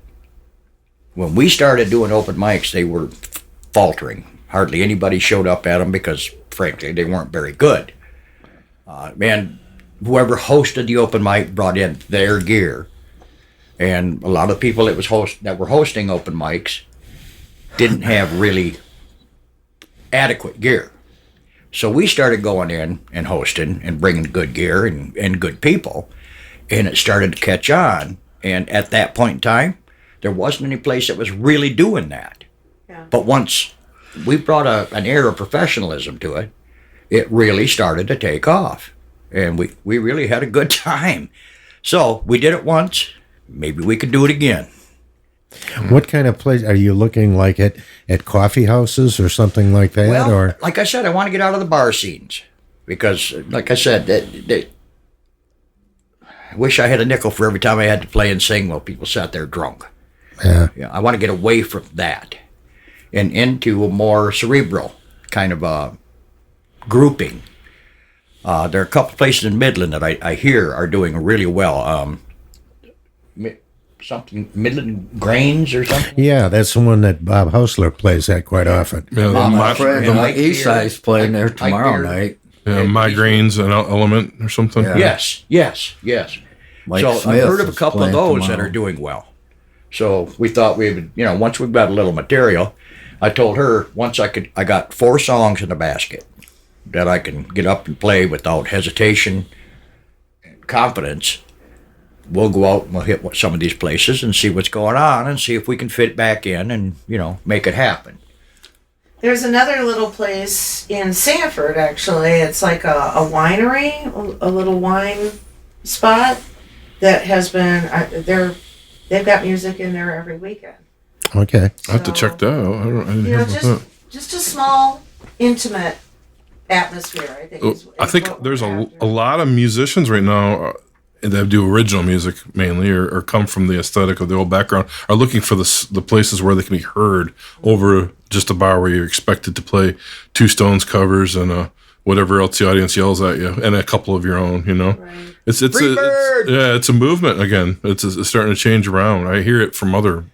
When we started doing open mics, they were faltering. Hardly anybody showed up at them because, frankly, they weren't very good. Man, whoever hosted the open mic brought in their gear, and a lot of people that were hosting open mics didn't have really adequate gear. So we started going in and hosting and bringing good gear and good people, and it started to catch on. And at that point in time, there wasn't any place that was really doing that. Yeah. But once we brought an air of professionalism to it, it really started to take off. And we really had a good time. So we did it once. Maybe we could do it again. What kind of place are you looking like at coffee houses or something like that? Well, or like I said, I want to get out of the bar scenes because, like I said, I wish I had a nickel for every time I had to play and sing while people sat there drunk. yeah, I want to get away from that and into a more cerebral kind of grouping. There are a couple places in Midland that I hear are doing really well. Something Midland Grains or something. yeah, that's the one that Bob Hausler plays at quite often. Yeah, My friend and on I the east hear- side's playing there I tomorrow hear- night. migraines and element or something. Yeah. Yes. Mike So Smith I've heard of a is couple of playing those that tomorrow. are doing well. So we thought we would, once we've got a little material, I told her I got 4 songs in the basket that I can get up and play without hesitation and confidence. We'll go out and we'll hit some of these places and see what's going on and see if we can fit back in and, make it happen. There's another little place in Sanford, actually. It's like a winery, a little wine spot that has been, they've got music in there every weekend. Okay. I have to check that out. I didn't hear about that. Just a small, intimate atmosphere, I think. I think there's a lot of musicians right now that do original music mainly, or come from the aesthetic of the old background, are looking for the places where they can be heard over just a bar where you're expected to play two Stones covers and whatever else the audience yells at you, and a couple of your own. Right. It's a movement again. It's starting to change around. I hear it from other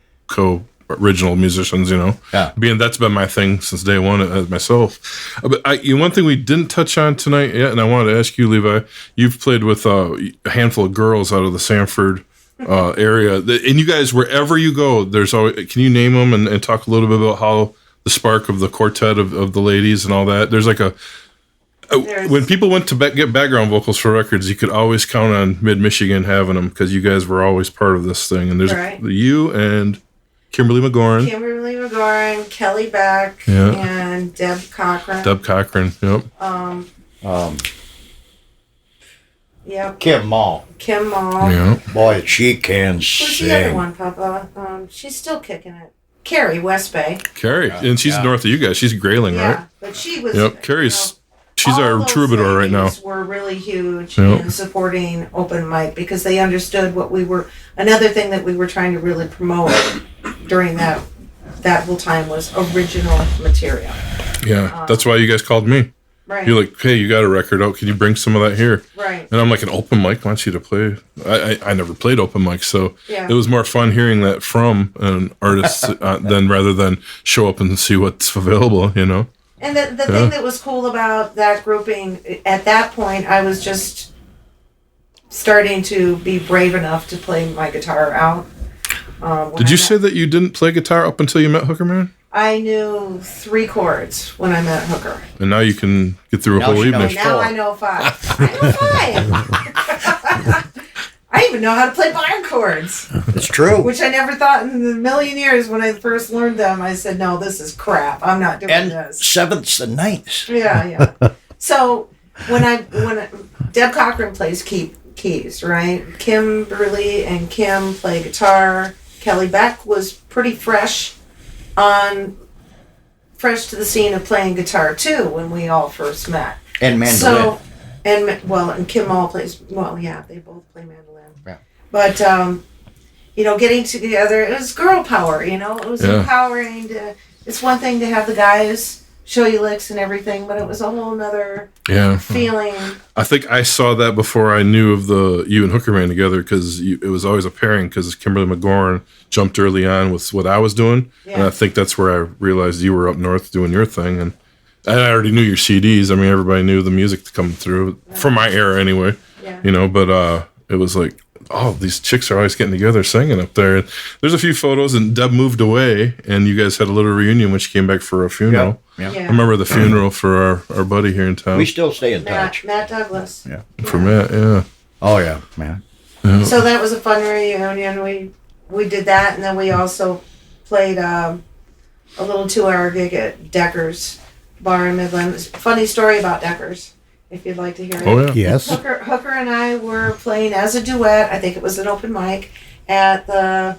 original musicians, Yeah. That's been my thing since day one as myself. But one thing we didn't touch on tonight yet, and I wanted to ask you, Levi, you've played with a handful of girls out of the Sanford area, and you guys, wherever you go, there's always, can you name them and talk a little bit about how the spark of the quartet of the ladies and all that? There's like when people went to get background vocals for records, you could always count on Mid-Michigan having them because you guys were always part of this thing. And there's you and Kimberly McGoran, Kelly Beck, and Deb Cochran. Yep. Yep. Kim Mall. Yeah. Boy, she can Who's sing. the other one, Papa? She's still kicking it. Carrie West Bay. Carrie, and she's north of you guys. She's Grayling, right? But she was. Yep. Carrie's. She's all our those troubadour right now. ladies were really huge in supporting open mic because they understood what we were. Another thing that we were trying to really promote during that whole time was original material. Yeah, that's why you guys called me. Right. You're like, hey, you got a record out. Can you bring some of that here? Right. And I'm like, an open mic wants you to play. I never played open mic, so Yeah. it was more fun hearing that from an artist than rather than show up and see what's available, And the thing that was cool about that grouping, at that point, I was just starting to be brave enough to play my guitar out. Did you say that you didn't play guitar up until you met Hooker Man? I knew 3 chords when I met Hooker. And now you can get through a Now whole she evening. knows. Now I know 5. I know 5. I even know how to play bar chords, It's true. which I never thought in a million years when I first learned them. I said, no, this is crap. I'm not doing And this. 7ths and 9ths. Yeah. So when Deb Cochran plays keys, right? Kimberly and Kim play guitar. Kelly Beck was pretty fresh to the scene of playing guitar too when we all first met. And mandolin. So, and Kim all plays. They both play mandolin. Yeah. But getting together, it was girl power. It was empowering. It's one thing to have the guys show you licks and everything, but it was a whole nother feeling. I think I saw that before I knew of you and Hooker Man together because it was always a pairing because Kimberly McGoran jumped early on with what I was doing. Yeah. And I think that's where I realized you were up north doing your thing. And I already knew your CDs. I mean, everybody knew the music to come through from my era anyway, but it was like, oh, these chicks are always getting together singing up there. And there's a few photos, and Deb moved away, and you guys had a little reunion when she came back for a funeral. Yeah. Yeah. I remember the funeral for our buddy here in town. We still stay in touch. Matt Douglas. Yeah. For Matt, yeah. Oh, yeah, man. So that was a fun reunion. We did that, and then we also played a little 2-hour gig at Decker's Bar in Midland. Funny story about Decker's, if you'd like to hear it. Oh, yeah. Yes. Hooker and I were playing as a duet. I think it was an open mic at the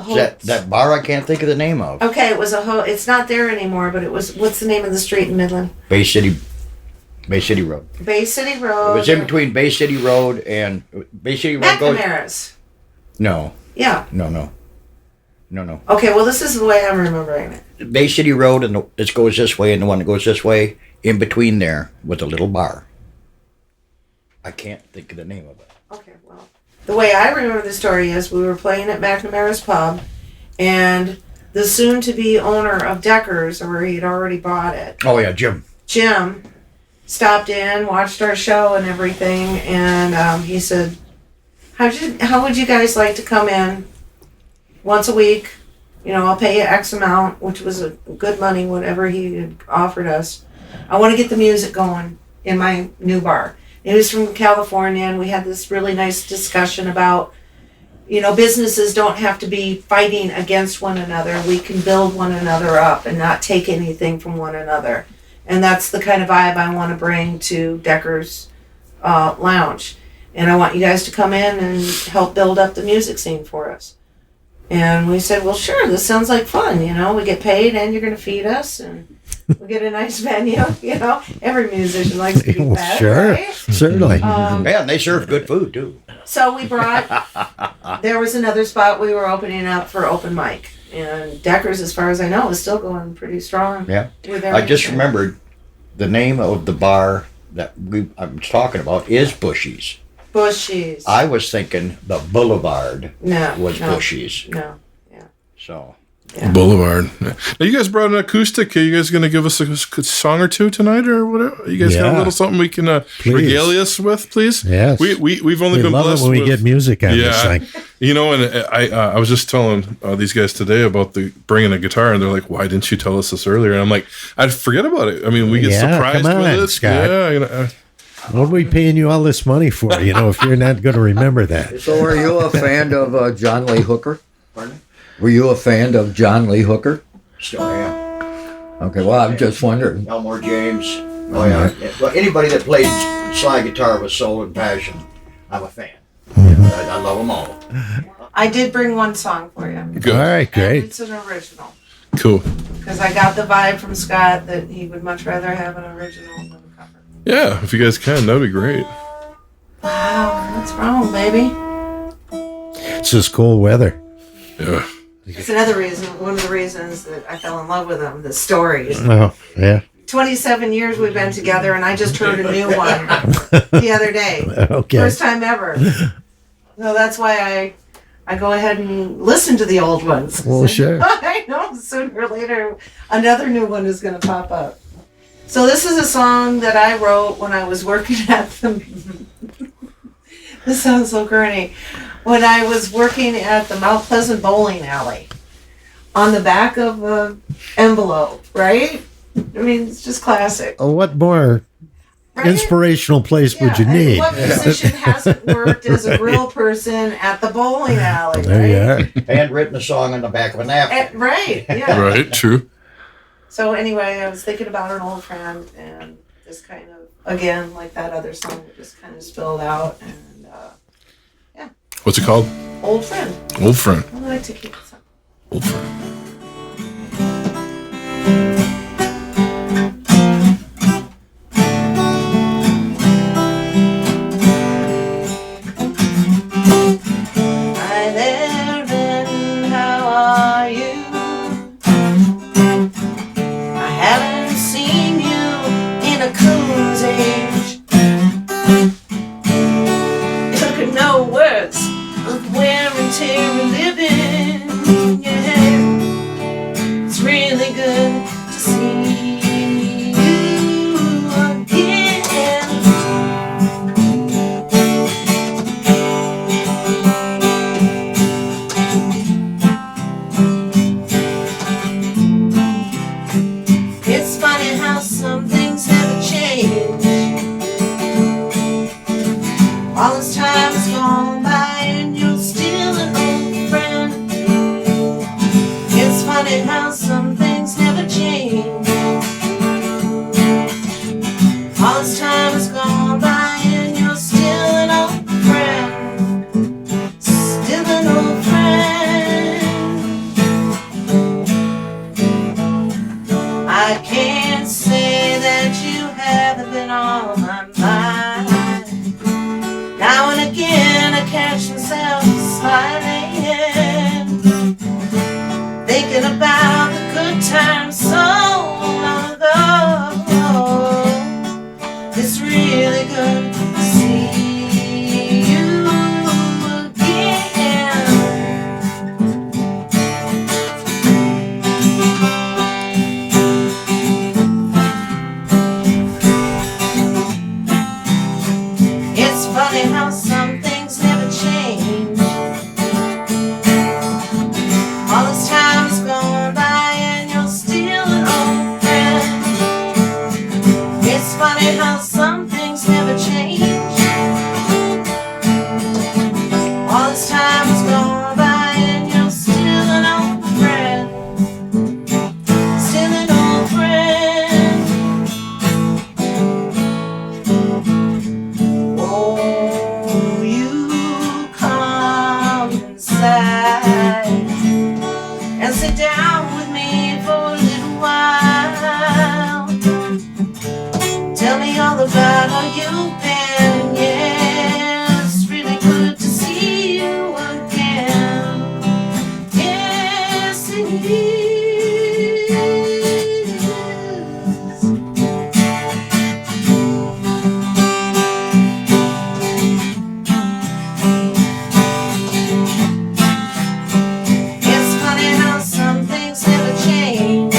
whole. That bar I can't think of the name of. Okay, it was it's not there anymore, but it was. What's the name of the street in Midland? Bay City Road. Bay City Road. It was in between Bay City Road and Bay City Road goes. McNamara's. No. Yeah. No. Okay, well, this is the way I'm remembering it. Bay City Road, and it goes this way, and the one that goes this way, in between there was a little bar. I can't think of the name of it. Okay, well, the way I remember the story is we were playing at McNamara's Pub, and the soon-to-be owner of Decker's, or he'd already bought it, Oh yeah, Jim. stopped in, watched our show and everything, and he said, how would you guys like to come in once a week? I'll pay you X amount, which was a good money, whatever he had offered us. I want to get the music going in my new bar. He was from California, and we had this really nice discussion about, businesses don't have to be fighting against one another. We can build one another up and not take anything from one another. And that's the kind of vibe I want to bring to Decker's Lounge. And I want you guys to come in and help build up the music scene for us. And we said, well, sure, this sounds like fun. We get paid and you're going to feed us and we get a nice venue. Every musician likes to be Well, fed. sure, Right? certainly. Yeah, and they serve good food too. So we there was another spot we were opening up for open mic. And Decker's, as far as I know, is still going pretty strong. Yeah. With I just everything. remembered the name of the bar that I'm talking about is Bushy's. Bushies. I was thinking the Boulevard No. was no, Bushy's. No. Yeah. So Boulevard. Now, you guys brought an acoustic. Are you guys going to give us a song or two tonight, or whatever? You guys got a Yeah. little something we can Please. regale us with, please? Yes. We've only We been love blessed it when we with, get music on this thing. And I was just telling these guys today about bringing a guitar, and they're like, "Why didn't you tell us this earlier?" And I'm like, "I'd forget about it. I mean, we get Yeah, surprised come with on, it. Scott. Yeah, What are we paying you all this money for? If you're not going to remember that. So, are you a fan of John Lee Hooker? Pardon? Were you a fan of John Lee Hooker? still am. Okay, well, I'm just wondering. Elmore James. Oh yeah. Well, anybody that plays slide guitar with soul and passion, I'm a fan. I love them all. I did bring one song for you. good, All right, And great. it's an original. cool. Because I got the vibe from Scott that he would much rather have an original than a cover. Yeah, if you guys can, that'd be great. Wow, what's wrong, baby? It's just cold weather. Yeah, It's another reason, one of the reasons that I fell in love with him, the stories. Oh, yeah. 27 years we've been together, and I just heard a new one the other day. Okay. First time ever. So that's why I go ahead and listen to the old ones. Well, sure. I know sooner or later another new one is going to pop up. So this is a song that I wrote when I was working at the... This sounds so corny. When I was working at the Mount Pleasant bowling alley. On the back of an envelope, right? I mean, it's just classic. Oh, what more Right? inspirational place would you and need? What musician hasn't worked as a grill person at the bowling alley, There you right? are. And written a song on the back of a napkin. Right, yeah. right, true. So anyway, I was thinking about an old friend and just kind of, again, like that other song that just kind of spilled out. And What's it called? old friend. Old friend. I like to keep it simple. Old friend. Hi there, Ben, how are you? I haven't seen you in a coon's age. Took no words of wear and tear and living. Yeah, it's really good to see you again. It's funny how some things never change. All this time has gone by and you're still an old friend. It's funny how some things never change. All this time has gone by and you're still an old friend. Still an old friend. I can't say that you haven't been on my mind. Now and again I catch myself smiling, thinking about the good times so long ago. It's really good to see you again. about how you've been. Yeah, it's really good to see you again. Yes, it is. It's funny how some things never change.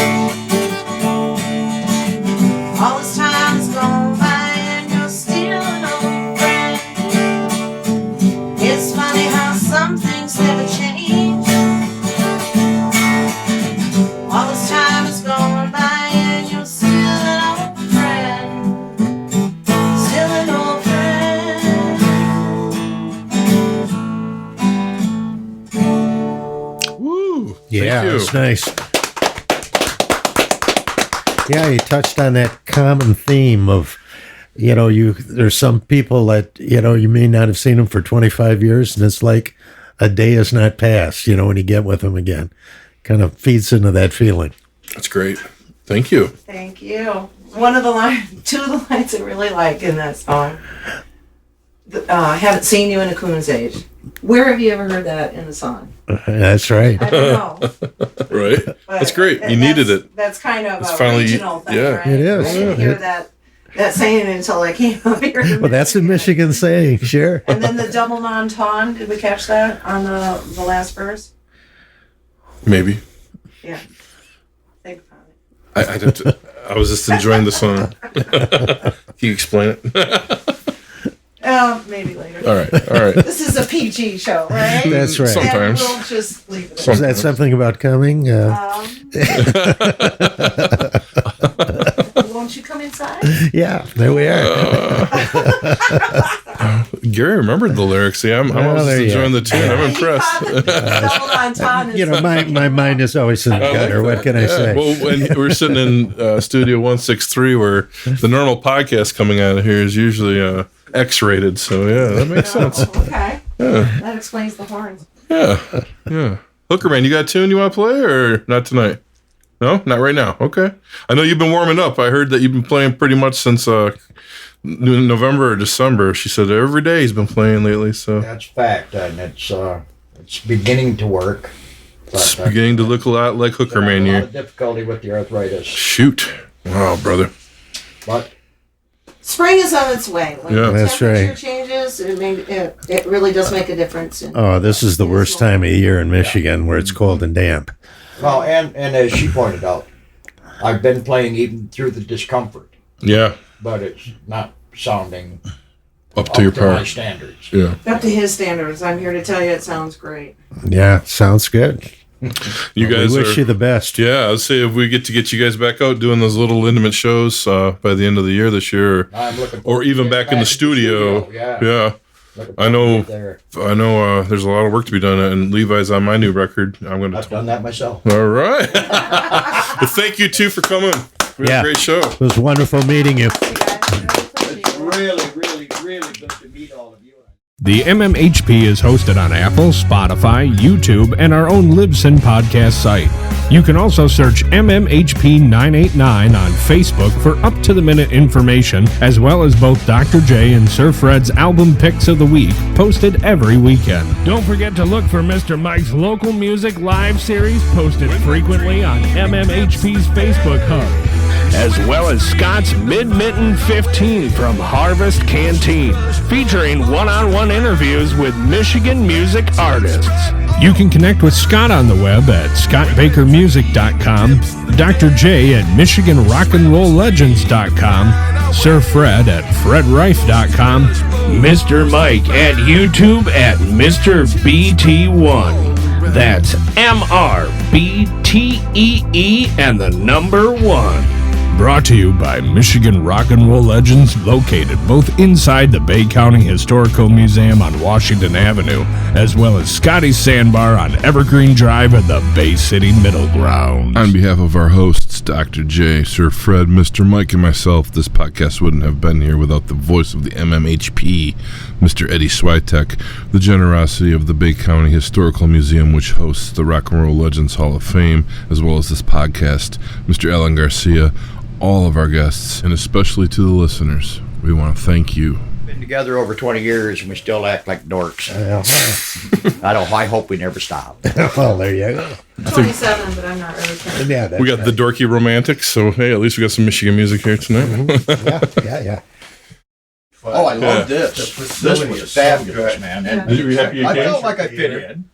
All this time has gone by and you're still an old friend. It's funny how some things never change. All this time has gone by and you're still an old friend. Still an old friend. Woo! Yeah, Thank you. it's nice. Yeah, you touched on that common theme of, there's some people that, you may not have seen them for 25 years, and it's like a day has not passed, when you get with them again. Kind of feeds into that feeling. That's great. Thank you. Thank you. One of the two of the lines I really like in that song. Haven't seen you in a coon's age. Where have you ever heard that in the song? That's right. I don't know. Right. But That's great. You needed it. That's kind of It's a finally- regional thing, yeah. right? It is. I didn't hear that saying until I came up here. Well, that's a Michigan saying, sure. And then the double non-ton, did we catch that on the last verse? Maybe. Yeah. Think about it. I was just enjoying the song. Can you explain it? Maybe later. All right. This is a PG show, right? That's right. Sometimes. And we'll just leave it. Is that something about coming? Won't you come inside? Yeah, there we are. Gary remembered the lyrics. See, I was Well, just there you enjoying are. the tune. I'm impressed. Double non-ton is My mind is always in the gutter. What can I say? Well, when we're sitting in Studio 163, where the normal podcast coming out of here is usually X-rated. So yeah, that makes sense. Okay. That explains the horns. Yeah. Hooker Man, you got a tune you want to play or not tonight? No, not right now. Okay. I know you've been warming up. I heard that you've been playing pretty much since November or December. She said every day he's been playing lately. So That's fact, and it's beginning to work. it's But, beginning to look a lot like Hooker I have Man a lot here. of difficulty with the arthritis, Shoot. Wow, brother. but Spring is on its way. When Yeah. the That's temperature right. changes, it really does make a difference. Oh, this is the worst time of year in Michigan where it's cold and damp. well, and as she pointed out, I've been playing even through the discomfort, Yeah. but it's not sounding Up to your my part. standards. Yeah. Up to his standards. I'm here to tell you it sounds great. Yeah, sounds good. You guys we wish are. you the best. Yeah, I'd say if we get you guys back out doing those little intimate shows by the end of the year this year, I'm looking or forward to even getting back in the studio. Yeah, Yeah. Looking I know. forward to get there. I know there's a lot of work to be done, and Levi's on my new record. I'm going I've to. done that myself. All right. Well, thank you too for coming. We had Yeah. a great show. It was wonderful meeting you. You guys, I really appreciate it. Really, really, really good to meet all of you. The MMHP is hosted on Apple, Spotify, YouTube, and our own Libsyn podcast site. You can also search MMHP989 on Facebook for up-to-the-minute information, as well as both Dr. J and Sir Fred's album picks of the week, posted every weekend. Don't forget to look for Mr. Mike's local music live series, posted frequently on MMHP's Facebook hub, as well as Scott's Mid-Mitten 15 from Harvest Canteen, featuring one-on-one interviews with Michigan music artists. You can connect with Scott on the web at scottbakermusic.com, Dr. J at michiganrockandrolllegends.com, Sir Fred at fredrife.com, Mr. Mike at YouTube at MrBT1. That's MRBTEE and the number 1. Brought to you by Michigan Rock and Roll Legends, located both inside the Bay County Historical Museum on Washington Avenue, as well as Scotty's Sandbar on Evergreen Drive at the Bay City Middle Grounds. On behalf of our hosts, Dr. J, Sir Fred, Mr. Mike, and myself, this podcast wouldn't have been here without the voice of the MMHP, Mr. Eddie Switek, the generosity of the Bay County Historical Museum, which hosts the Rock and Roll Legends Hall of Fame, as well as this podcast, Mr. Alan Garcia, all of our guests, and especially to the listeners. We want to thank you. Been together over 20 years and we still act like dorks. I hope we never stop. Well, there you go. 27, but I'm not really counting. Yeah, that's We got the dorky romantics, so hey, at least we got some Michigan music here tonight. yeah. Oh, I love this. This was fabulous, man. And Did you be happy you I came? felt like I fit in.